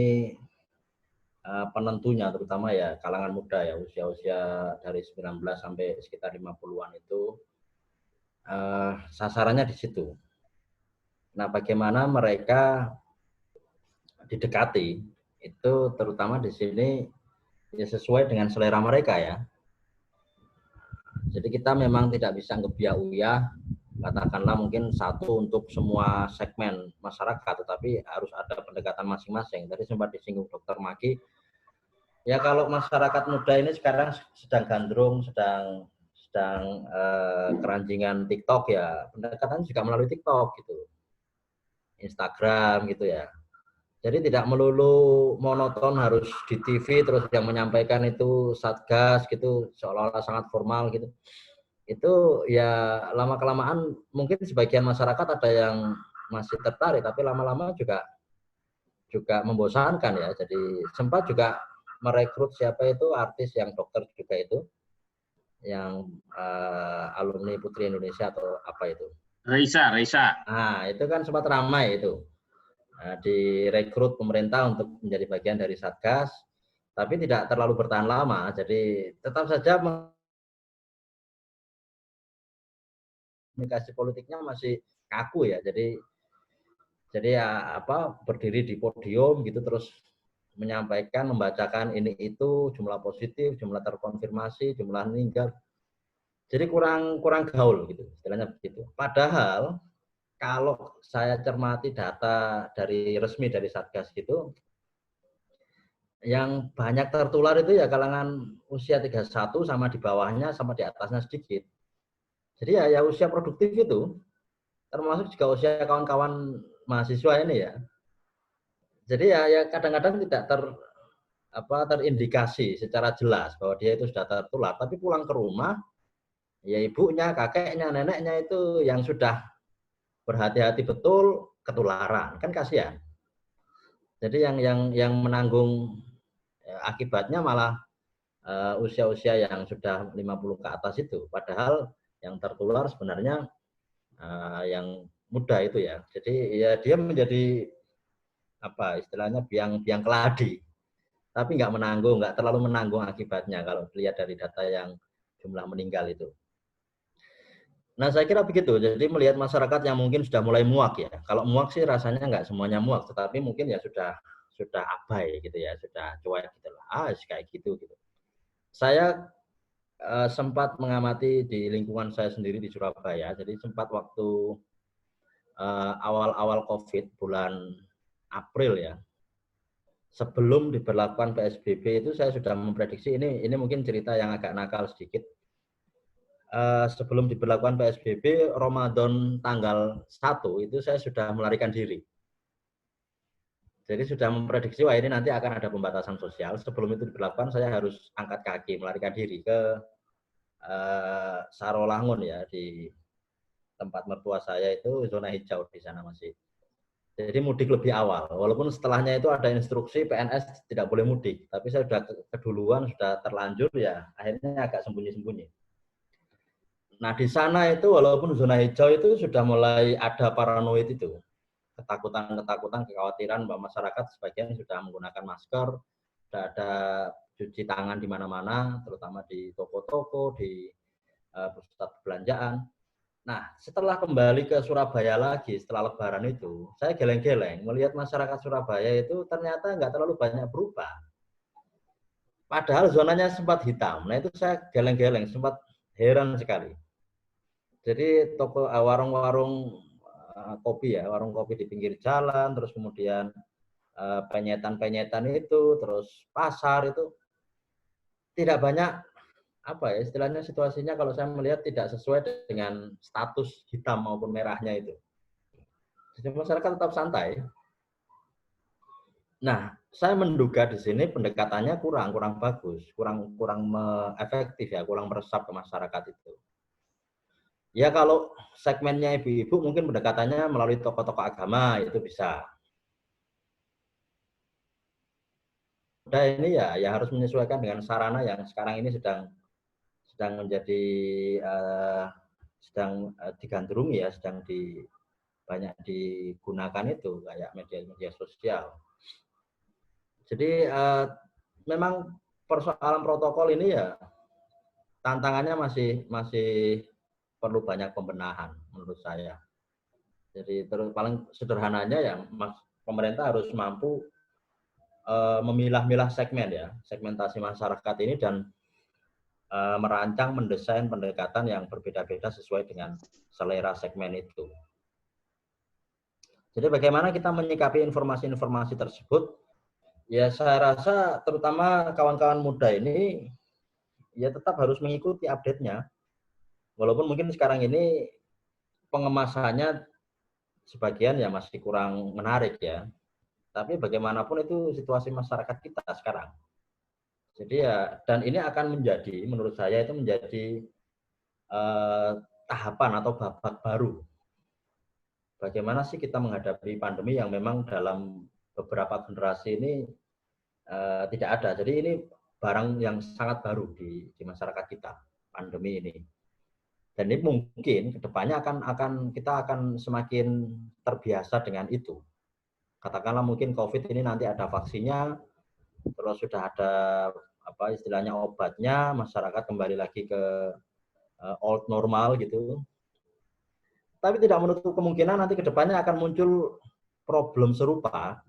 penentunya terutama ya kalangan muda ya, usia-usia dari 19 sampai sekitar 50-an itu sasarannya di situ. Nah, bagaimana mereka didekati itu terutama di sini ya sesuai dengan selera mereka ya. Jadi kita memang tidak bisa ngebiak-uyah, katakanlah mungkin satu untuk semua segmen masyarakat, tetapi harus ada pendekatan masing-masing. Tadi sempat disinggung Dr. Maki, ya kalau masyarakat muda ini sekarang sedang gandrung, sedang keranjingan TikTok ya, pendekatan juga melalui TikTok gitu, Instagram gitu ya. Jadi tidak melulu monoton harus di TV terus yang menyampaikan itu satgas gitu, seolah-olah sangat formal gitu. Itu ya lama-kelamaan mungkin sebagian masyarakat ada yang masih tertarik, tapi lama-lama juga membosankan ya. Jadi sempat juga merekrut siapa itu artis yang dokter juga itu, yang alumni Putri Indonesia atau apa itu. Reisa. Nah, itu kan sempat ramai itu. Direkrut pemerintah untuk menjadi bagian dari Satgas, tapi tidak terlalu bertahan lama. Jadi tetap saja komunikasi politiknya masih kaku ya. Jadi ya berdiri di podium gitu terus menyampaikan, membacakan ini itu, jumlah positif, jumlah terkonfirmasi, jumlah meninggal. Jadi kurang gaul gitu, istilahnya begitu. Padahal kalau saya cermati data dari resmi dari Satgas gitu, yang banyak tertular itu ya kalangan usia 31 sama di bawahnya sama di atasnya sedikit. Jadi ya usia produktif itu, termasuk juga usia kawan-kawan mahasiswa ini ya. Jadi ya kadang-kadang tidak terindikasi secara jelas bahwa dia itu sudah tertular, tapi pulang ke rumah, ya ibunya, kakeknya, neneknya itu yang sudah berhati-hati betul ketularan, kan kasihan. Jadi yang menanggung akibatnya malah usia-usia yang sudah 50 ke atas itu, padahal yang tertular sebenarnya yang muda itu ya. Jadi ya dia menjadi istilahnya biang keladi tapi nggak terlalu menanggung akibatnya kalau dilihat dari data yang jumlah meninggal itu. Nah, saya kira begitu. Jadi melihat masyarakat yang mungkin sudah mulai muak ya. Kalau muak sih rasanya nggak semuanya muak, tetapi mungkin ya sudah abai gitu ya, sudah cuek gitu lah. Kayak gitu. Saya sempat mengamati di lingkungan saya sendiri di Surabaya. Jadi sempat waktu awal-awal COVID bulan April ya, sebelum diberlakukan PSBB itu saya sudah memprediksi ini mungkin cerita yang agak nakal sedikit. Sebelum diberlakukan PSBB Ramadan tanggal 1 itu saya sudah melarikan diri. Jadi sudah memprediksi wah ini nanti akan ada pembatasan sosial. Sebelum itu diberlakukan saya harus angkat kaki melarikan diri ke Sarolangun ya, di tempat mertua saya itu zona hijau di sana masih. Jadi mudik lebih awal. Walaupun setelahnya itu ada instruksi PNS tidak boleh mudik, tapi saya sudah keduluan, sudah terlanjur ya, akhirnya agak sembunyi-sembunyi. Nah di sana itu walaupun zona hijau itu sudah mulai ada paranoid itu, ketakutan, kekhawatiran bahwa masyarakat sebagian sudah menggunakan masker, sudah ada cuci tangan di mana-mana, terutama di toko-toko, di pusat perbelanjaan. Nah, setelah kembali ke Surabaya lagi, setelah Lebaran itu, saya geleng-geleng melihat masyarakat Surabaya itu ternyata nggak terlalu banyak berubah. Padahal zonanya sempat hitam. Nah, itu saya geleng-geleng, sempat heran sekali. Jadi toko warung-warung kopi ya, warung kopi di pinggir jalan, terus kemudian penyetan-penyetan itu, terus pasar itu tidak banyak apa ya istilahnya, situasinya kalau saya melihat tidak sesuai dengan status hitam maupun merahnya itu. Jadi masyarakat tetap santai. Nah, saya menduga di sini pendekatannya kurang bagus, kurang efektif ya, kurang meresap ke masyarakat itu. Ya kalau segmennya ibu-ibu mungkin pendekatannya melalui tokoh-tokoh agama itu bisa. Udah ini ya harus menyesuaikan dengan sarana yang sekarang ini sedang menjadi digandrungi ya, banyak digunakan itu kayak media sosial. Jadi memang persoalan protokol ini ya tantangannya masih perlu banyak pembenahan menurut saya. Jadi terus paling sederhananya ya pemerintah harus mampu memilah-milah segmen ya, segmentasi masyarakat ini dan merancang mendesain pendekatan yang berbeda-beda sesuai dengan selera segmen itu. Jadi bagaimana kita menyikapi informasi-informasi tersebut? Ya saya rasa terutama kawan-kawan muda ini ya tetap harus mengikuti update-nya. Walaupun mungkin sekarang ini pengemasannya sebagian ya masih kurang menarik ya. Tapi bagaimanapun itu situasi masyarakat kita sekarang. Jadi ya, dan ini akan menjadi, menurut saya itu menjadi tahapan atau babak baru. Bagaimana sih kita menghadapi pandemi yang memang dalam beberapa generasi ini tidak ada. Jadi ini barang yang sangat baru di masyarakat kita, pandemi ini. Dan ini mungkin kedepannya kita akan semakin terbiasa dengan itu. Katakanlah mungkin COVID ini nanti ada vaksinnya, terus sudah ada apa istilahnya obatnya, masyarakat kembali lagi ke old normal gitu. Tapi tidak menutup kemungkinan nanti kedepannya akan muncul problem serupa,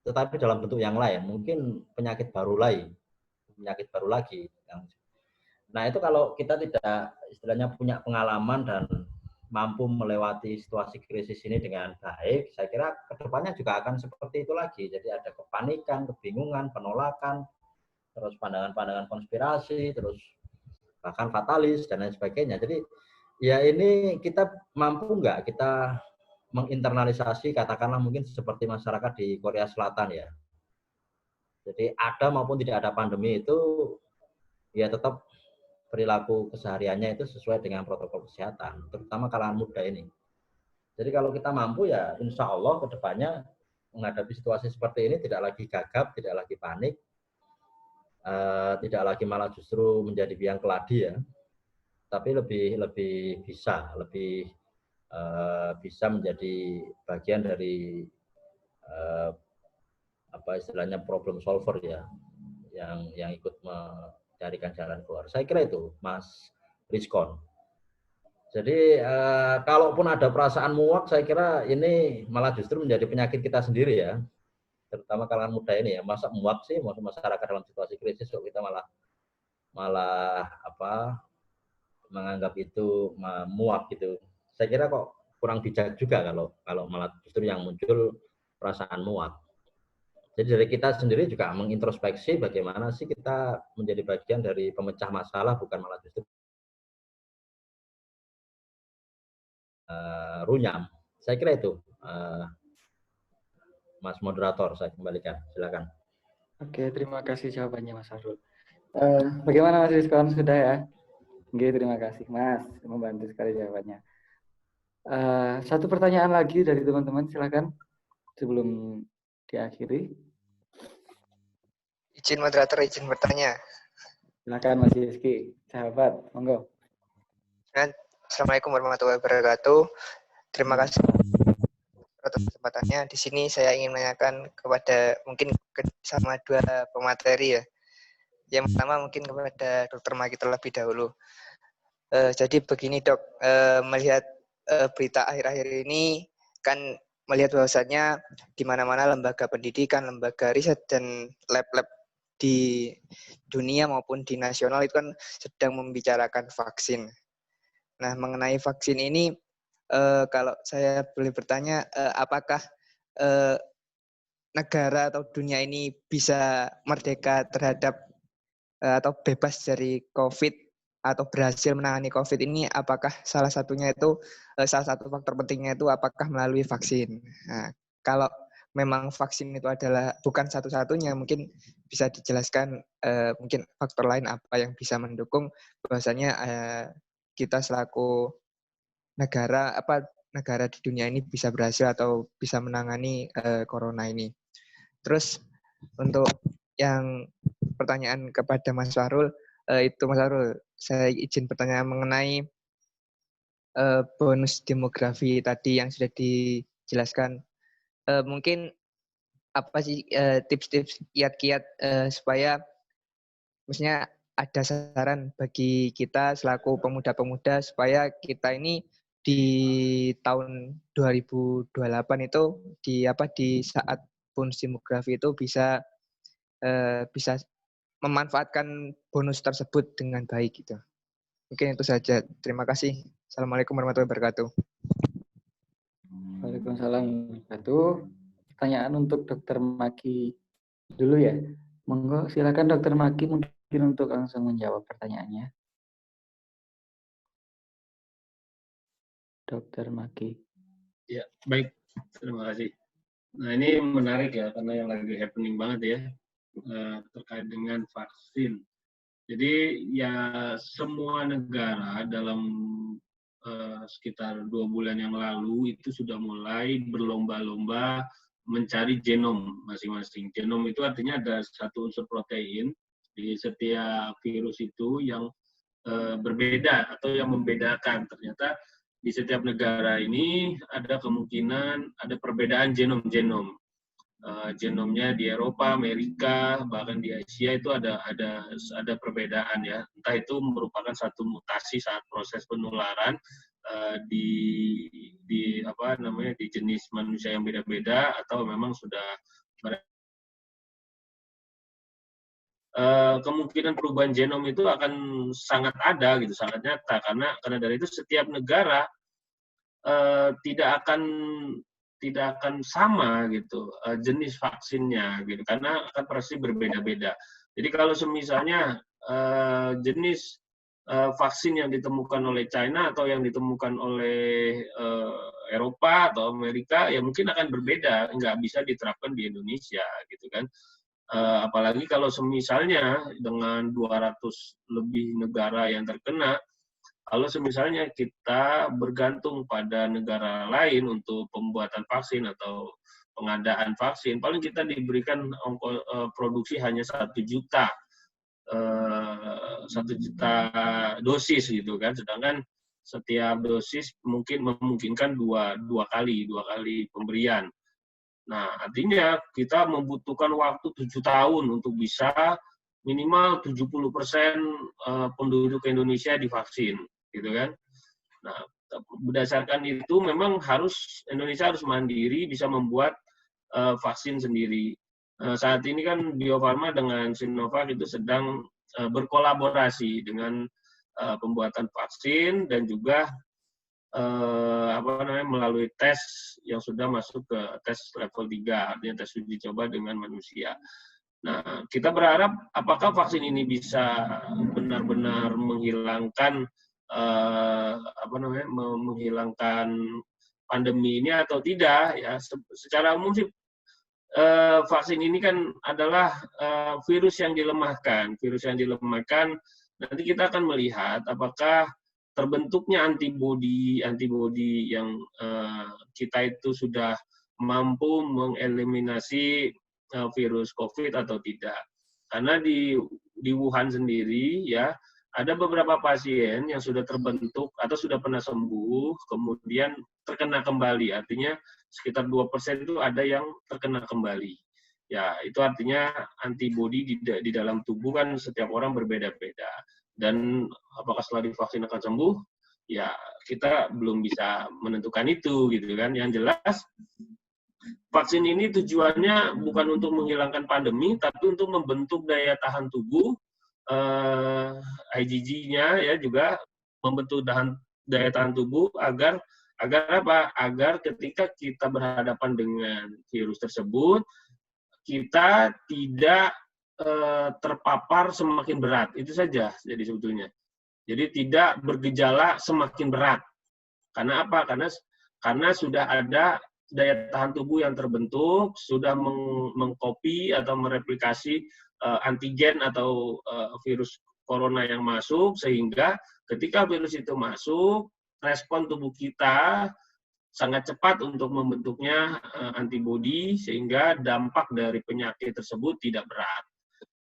tetapi dalam bentuk yang lain, mungkin penyakit baru lagi. Nah itu kalau kita tidak istilahnya punya pengalaman dan mampu melewati situasi krisis ini dengan baik, saya kira kedepannya juga akan seperti itu lagi. Jadi ada kepanikan, kebingungan, penolakan, terus pandangan-pandangan konspirasi, terus bahkan fatalis dan lain sebagainya. Jadi ya ini kita mampu nggak kita menginternalisasi, katakanlah mungkin seperti masyarakat di Korea Selatan ya. Jadi ada maupun tidak ada pandemi itu ya tetap perilaku kesehariannya itu sesuai dengan protokol kesehatan, terutama kalangan muda ini. Jadi kalau kita mampu ya insya Allah ke depannya menghadapi situasi seperti ini tidak lagi gagap, tidak lagi panik, tidak lagi malah justru menjadi biang keladi ya, tapi lebih bisa menjadi bagian dari apa istilahnya problem solver ya. yang ikut mencarikan jalan keluar. Saya kira itu, Mas Rizkon. Jadi kalaupun ada perasaan muak, saya kira ini malah justru menjadi penyakit kita sendiri ya, terutama kalangan muda ini ya. Masa muak sih, masyarakat dalam situasi krisis kok kita malah menganggap itu muak gitu. Saya kira kok kurang bijak juga kalau malah justru yang muncul perasaan muak. Jadi dari kita sendiri juga mengintrospeksi bagaimana sih kita menjadi bagian dari pemecah masalah, bukan malah justru runyam. Saya kira itu, Mas Moderator, saya kembalikan. Silakan. Oke, terima kasih jawabannya Mas Arul. Bagaimana Mas Rizkon, sudah ya? Oke, terima kasih Mas, membantu sekali jawabannya. Satu pertanyaan lagi dari teman-teman, silakan sebelum diakhiri. Izin moderator, izin bertanya. Silakan Mas Rizky, sahabat, monggo. Assalamualaikum warahmatullahi wabarakatuh. Terima kasih atas kesempatannya. Di sini saya ingin menanyakan kepada mungkin sama dua pemateri ya. Yang pertama mungkin kepada Dr. Maki terlebih dahulu. Jadi begini Dok, melihat berita akhir-akhir ini kan melihat bahwasannya di mana-mana lembaga pendidikan, lembaga riset dan lab-lab di dunia maupun di nasional itu kan sedang membicarakan vaksin. Nah, mengenai vaksin ini, kalau saya boleh bertanya, apakah negara atau dunia ini bisa merdeka terhadap atau bebas dari COVID atau berhasil menangani COVID ini, apakah salah satunya itu, salah satu faktor pentingnya itu apakah melalui vaksin. Nah, kalau memang vaksin itu adalah bukan satu-satunya, mungkin bisa dijelaskan mungkin faktor lain apa yang bisa mendukung bahwasanya kita selaku negara di dunia ini bisa berhasil atau bisa menangani corona ini. Terus untuk yang pertanyaan kepada Mas Farul, itu Mas Farul, saya izin bertanya mengenai bonus demografi tadi yang sudah dijelaskan. Mungkin apa sih tips-tips kiat-kiat supaya maksudnya ada saran bagi kita selaku pemuda-pemuda supaya kita ini di tahun 2028 itu di saat bonus demografi itu bisa memanfaatkan bonus tersebut dengan baik gitu. Mungkin itu saja. Terima kasih. Assalamualaikum warahmatullahi wabarakatuh. Waalaikumsalam warahmatullahi wabarakatuh. Pertanyaan untuk Dr. Maki dulu ya. Monggo, silakan Dr. Maki mungkin untuk langsung menjawab pertanyaannya. Dr. Maki. Ya, baik. Terima kasih. Nah, ini menarik ya, karena yang lagi happening banget ya, terkait dengan vaksin. Jadi ya semua negara dalam sekitar 2 bulan yang lalu itu sudah mulai berlomba-lomba mencari genom masing-masing. Genom itu artinya ada satu unsur protein di setiap virus itu yang berbeda atau yang membedakan. Ternyata di setiap negara ini ada kemungkinan ada perbedaan genom-genom. Genomnya di Eropa, Amerika, bahkan di Asia itu ada perbedaan ya. Entah itu merupakan satu mutasi saat proses penularan di jenis manusia yang beda-beda atau memang sudah kemungkinan perubahan genom itu akan sangat ada gitu, sangat nyata karena dari itu setiap negara tidak akan sama gitu jenis vaksinnya gitu karena akan pasti berbeda-beda. Jadi kalau semisalnya jenis vaksin yang ditemukan oleh China atau yang ditemukan oleh Eropa atau Amerika ya mungkin akan berbeda, nggak bisa diterapkan di Indonesia gitu kan. Apalagi kalau semisalnya dengan 200 lebih negara yang terkena, kalau semisalnya kita bergantung pada negara lain untuk pembuatan vaksin atau pengadaan vaksin, paling kita diberikan produksi hanya 1 juta dosis gitu kan, sedangkan setiap dosis memungkinkan dua kali pemberian. Nah, artinya kita membutuhkan waktu 7 tahun untuk bisa minimal 70% penduduk Indonesia divaksin, gitu kan. Nah, berdasarkan itu memang Indonesia harus mandiri bisa membuat vaksin sendiri. Saat ini kan Bio Farma dengan Sinovac itu sedang berkolaborasi dengan pembuatan vaksin dan juga melalui tes yang sudah masuk ke tes level 3, artinya tes uji coba dengan manusia. Nah, kita berharap apakah vaksin ini bisa benar-benar menghilangkan menghilangkan pandemi ini atau tidak ya. Secara umum sih vaksin ini kan adalah virus yang dilemahkan. Nanti kita akan melihat apakah terbentuknya antibodi yang kita itu sudah mampu mengeliminasi virus COVID atau tidak. Karena di Wuhan sendiri ya ada beberapa pasien yang sudah terbentuk atau sudah pernah sembuh kemudian terkena kembali. Artinya sekitar 2% itu ada yang terkena kembali. Ya, itu artinya antibodi di dalam tubuh kan setiap orang berbeda-beda. Dan apakah setelah divaksin akan sembuh? Ya, kita belum bisa menentukan itu gitu kan. Yang jelas vaksin ini tujuannya bukan untuk menghilangkan pandemi, tapi untuk membentuk daya tahan tubuh, IgG-nya ya juga membentuk daya tahan tubuh agar apa? Agar ketika kita berhadapan dengan virus tersebut, kita tidak terpapar semakin berat. Itu saja jadi sebetulnya. Jadi tidak bergejala semakin berat. Karena apa? Karena sudah ada daya tahan tubuh yang terbentuk, sudah mengcopy atau mereplikasi antigen atau virus corona yang masuk, sehingga ketika virus itu masuk, respon tubuh kita sangat cepat untuk membentuknya antibodi, sehingga dampak dari penyakit tersebut tidak berat.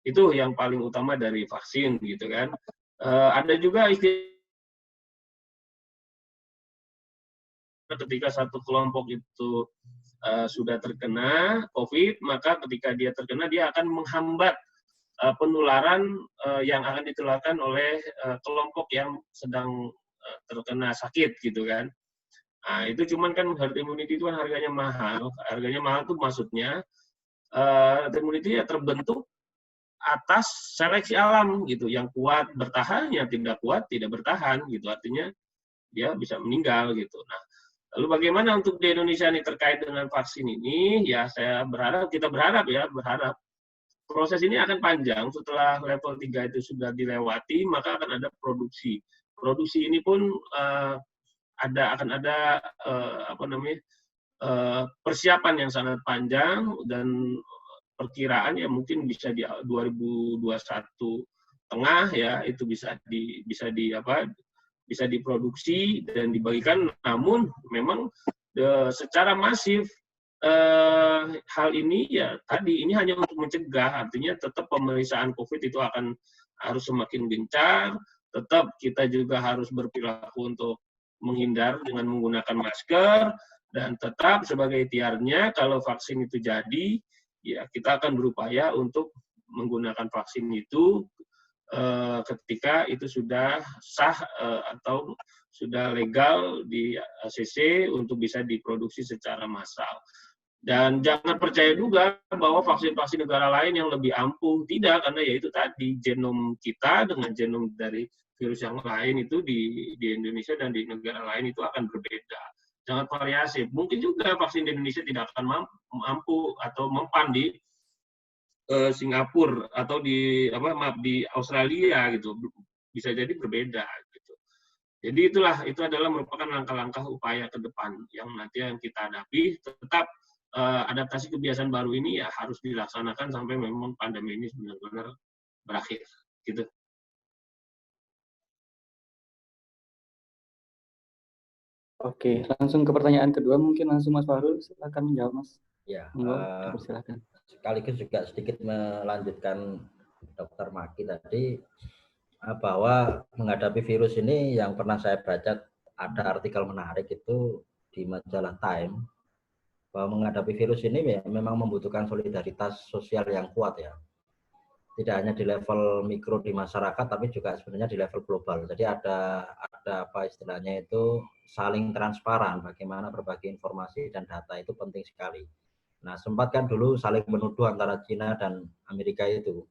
Itu yang paling utama dari vaksin, gitu kan. Ada juga istilah ketika satu kelompok itu sudah terkena COVID, maka ketika dia terkena, dia akan menghambat penularan yang akan ditularkan oleh kelompok yang sedang terkena sakit, gitu kan. Nah, itu cuman kan herd immunity itu kan harganya mahal. Harganya mahal itu maksudnya herd immunity ya terbentuk atas seleksi alam gitu. Yang kuat bertahan, yang tidak kuat tidak bertahan gitu. Artinya dia bisa meninggal gitu. Nah, lalu bagaimana untuk di Indonesia ini terkait dengan vaksin ini? Ya kita berharap proses ini akan panjang. Setelah level 3 itu sudah dilewati, maka akan ada produksi. Produksi ini pun akan ada persiapan yang sangat panjang dan perkiraan ya mungkin bisa di 2021 tengah ya itu bisa diproduksi dan dibagikan. Namun memang secara masif hal ini ya tadi ini hanya untuk mencegah, artinya tetap pemeriksaan COVID itu harus semakin gencar, tetap kita juga harus berperilaku untuk menghindar dengan menggunakan masker, dan tetap sebagai ikhtiarnya kalau vaksin itu jadi, ya kita akan berupaya untuk menggunakan vaksin itu ketika itu sudah sah atau sudah legal di ACC untuk bisa diproduksi secara massal. Dan jangan percaya juga bahwa vaksin-vaksin negara lain yang lebih ampuh. Tidak, karena ya itu tadi, genom kita dengan genom dari virus yang lain itu di Indonesia dan di negara lain itu akan berbeda. Sangat variasi. Mungkin juga vaksin di Indonesia tidak akan mampu atau mempan di Singapura atau di Australia gitu. Bisa jadi berbeda gitu. Jadi itu adalah merupakan langkah-langkah upaya ke depan yang nanti yang kita hadapi. Tetap adaptasi kebiasaan baru ini ya harus dilaksanakan sampai memang pandemi ini benar-benar berakhir gitu. Oke, langsung ke pertanyaan kedua mungkin langsung Mas Fahrul, silakan menjawab Mas. Ya, silakan. Sekaligus juga sedikit melanjutkan Dr. Maki tadi bahwa menghadapi virus ini yang pernah saya baca ada artikel menarik itu di majalah Time bahwa menghadapi virus ini memang membutuhkan solidaritas sosial yang kuat ya. tidak hanya di level mikro di masyarakat, tapi juga sebenarnya di level global. Jadi ada apa istilahnya itu saling transparan, bagaimana berbagi informasi dan data itu penting sekali. Nah, sempat kan dulu saling menuduh antara Cina dan Amerika itu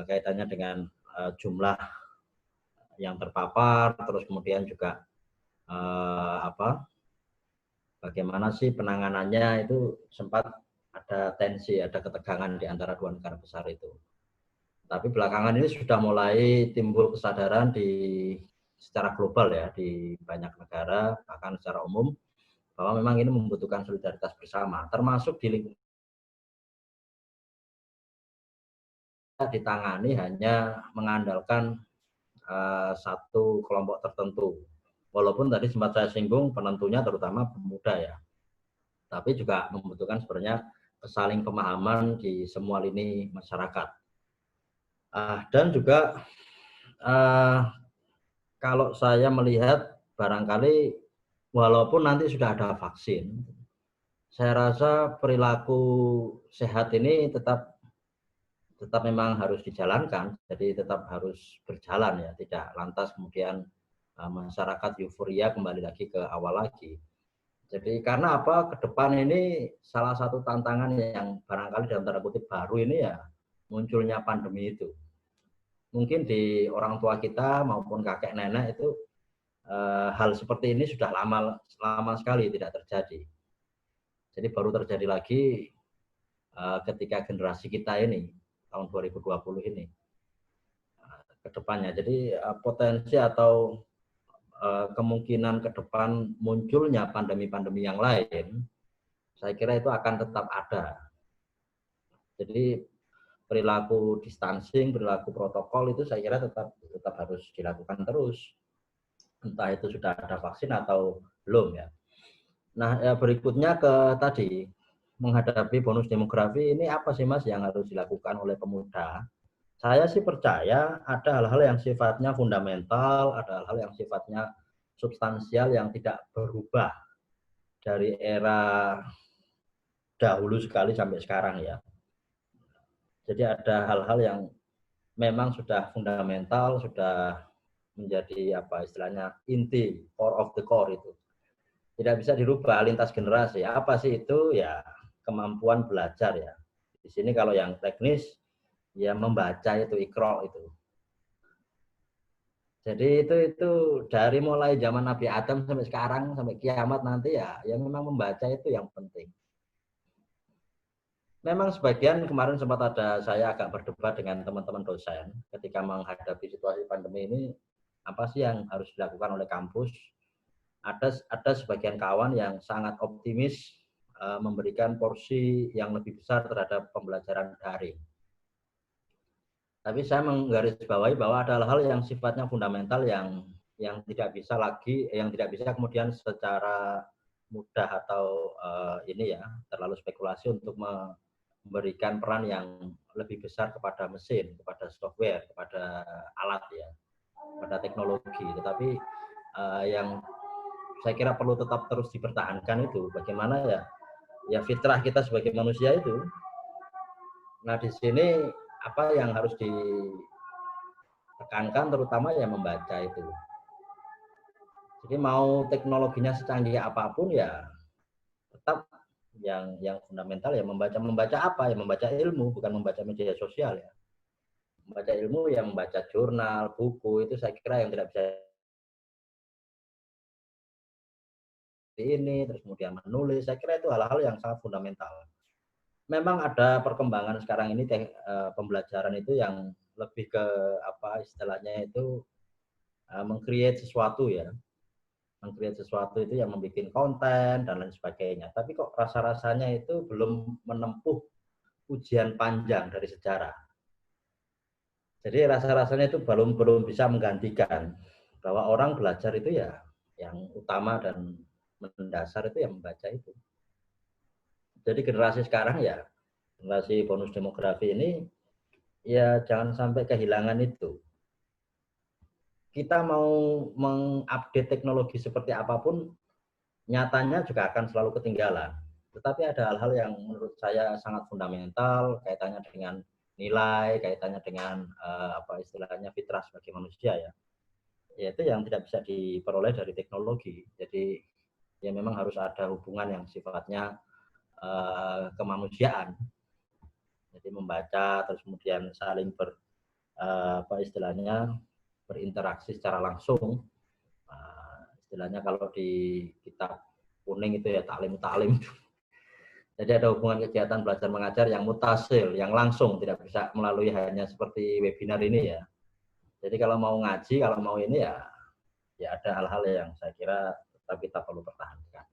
kaitannya dengan jumlah yang terpapar, terus kemudian juga bagaimana sih penanganannya, itu sempat ada tensi, ada ketegangan di antara dua negara besar itu. Tapi belakangan ini sudah mulai timbul kesadaran secara global ya, di banyak negara, bahkan secara umum, bahwa memang ini membutuhkan solidaritas bersama, termasuk di lingkungan ditangani hanya mengandalkan satu kelompok tertentu. Walaupun tadi sempat saya singgung penentunya terutama pemuda ya, tapi juga membutuhkan sebenarnya saling pemahaman di semua lini masyarakat. Dan juga kalau saya melihat barangkali walaupun nanti sudah ada vaksin, saya rasa perilaku sehat ini tetap memang harus dijalankan, jadi tetap harus berjalan ya, tidak lantas kemudian masyarakat euforia kembali lagi ke awal lagi. Jadi karena apa? Ke depan ini salah satu tantangan yang barangkali dalam tanda kutip baru ini ya munculnya pandemi itu. Mungkin di orang tua kita maupun kakek nenek itu hal seperti ini sudah lama sekali tidak terjadi. Jadi baru terjadi lagi ketika generasi kita ini tahun 2020 ini ke depannya. Jadi potensi atau kemungkinan ke depan munculnya pandemi-pandemi yang lain, saya kira itu akan tetap ada. Jadi perilaku distancing, perilaku protokol itu saya kira tetap harus dilakukan terus. Entah itu sudah ada vaksin atau belum ya. Nah, berikutnya ke tadi, menghadapi bonus demografi ini apa sih Mas yang harus dilakukan oleh pemuda? Saya sih percaya ada hal-hal yang sifatnya fundamental, ada hal-hal yang sifatnya substansial yang tidak berubah dari era dahulu sekali sampai sekarang ya. Jadi ada hal-hal yang memang sudah fundamental, sudah menjadi apa istilahnya inti, core of the core itu. Tidak bisa dirubah lintas generasi. Apa sih itu? Ya kemampuan belajar ya. Di sini kalau yang teknis ya membaca itu Iqra itu. Jadi itu dari mulai zaman Nabi Adam sampai sekarang sampai kiamat nanti ya memang membaca itu yang penting. Memang sebagian kemarin sempat ada saya agak berdebat dengan teman-teman dosen ketika menghadapi situasi pandemi ini, apa sih yang harus dilakukan oleh kampus? Ada sebagian kawan yang sangat optimis memberikan porsi yang lebih besar terhadap pembelajaran daring. Tapi saya menggarisbawahi bahwa ada hal-hal yang sifatnya fundamental yang tidak bisa kemudian secara mudah atau terlalu spekulasi untuk memberikan peran yang lebih besar kepada mesin, kepada software, kepada alat ya, kepada teknologi. Tetapi yang saya kira perlu tetap terus dipertahankan itu bagaimana ya fitrah kita sebagai manusia itu. Nah di sini apa yang harus ditekankan terutama ya membaca itu. Jadi mau teknologinya secanggih apapun ya tetap yang fundamental ya membaca apa ya, membaca ilmu, bukan membaca media sosial ya. Membaca ilmu ya membaca jurnal, buku, itu saya kira yang tidak bisa ini, terus kemudian menulis, saya kira itu hal-hal yang sangat fundamental. Memang ada perkembangan sekarang ini pembelajaran itu yang lebih ke apa istilahnya itu meng-create sesuatu ya. Meng-create sesuatu itu yang membuat konten dan lain sebagainya. Tapi kok rasa-rasanya itu belum menempuh ujian panjang dari sejarah. Jadi rasa-rasanya itu belum bisa menggantikan bahwa orang belajar itu ya yang utama dan mendasar itu yang membaca itu. Jadi generasi sekarang ya, generasi bonus demografi ini ya jangan sampai kehilangan itu. Kita mau mengupdate teknologi seperti apapun, nyatanya juga akan selalu ketinggalan. Tetapi ada hal-hal yang menurut saya sangat fundamental kaitannya dengan nilai, kaitannya dengan apa istilahnya fitrah sebagai manusia ya. Yaitu yang tidak bisa diperoleh dari teknologi. Jadi ya memang harus ada hubungan yang sifatnya kemanusiaan. Jadi membaca terus kemudian saling apa istilahnya berinteraksi secara langsung. Istilahnya kalau di kitab kuning itu ya taklim. Jadi ada hubungan kegiatan belajar mengajar yang mutasil, yang langsung, tidak bisa melalui hanya seperti webinar ini ya. Jadi kalau mau ngaji, kalau mau ini ya ada hal-hal yang saya kira tetap kita perlu pertahankan.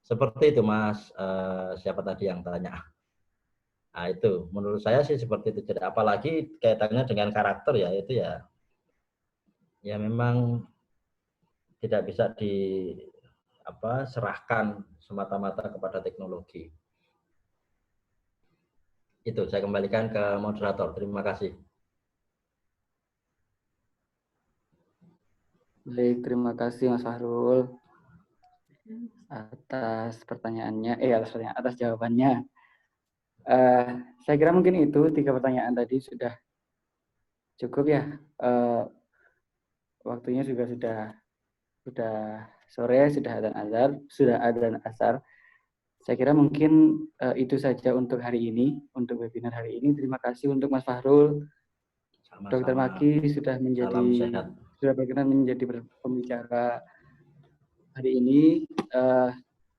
Seperti itu Mas, siapa tadi yang tanya? Nah itu, menurut saya sih seperti itu. Jadi apalagi kaitannya dengan karakter ya, itu ya memang tidak bisa serahkan semata-mata kepada teknologi. Itu saya kembalikan ke moderator. Terima kasih. Baik, terima kasih Mas Fahrul atas pertanyaannya, atas jawabannya. Saya kira mungkin itu 3 pertanyaan tadi sudah cukup ya. Waktunya juga sudah sore, sudah adzan asar. Saya kira mungkin itu saja untuk hari ini, untuk webinar hari ini. Terima kasih untuk Mas Fahrul, Dr. Maki sudah berkenan menjadi pembicara hari ini.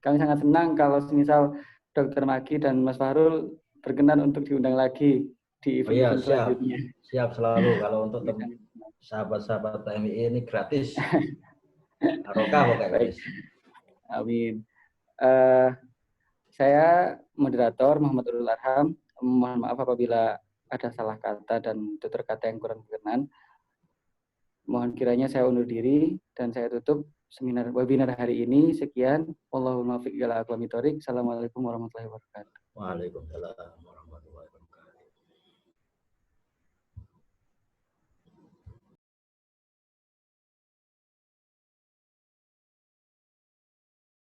Kami sangat senang kalau misal Dr. Maki dan Mas Fahrul berkenan untuk diundang lagi di event selanjutnya. Siap selalu. Kalau untuk sahabat-sahabat PMI ini gratis. Barokah pokoknya. Amin. Saya moderator Muhammad Nurul Arham. Mohon maaf apabila ada salah kata dan tutur kata yang kurang berkenan. Mohon kiranya saya undur diri dan saya tutup webinar hari ini. Sekian. Wallahul muwaffiq ila aqwamit thoriq. Assalamualaikum warahmatullahi wabarakatuh. Waalaikumsalam.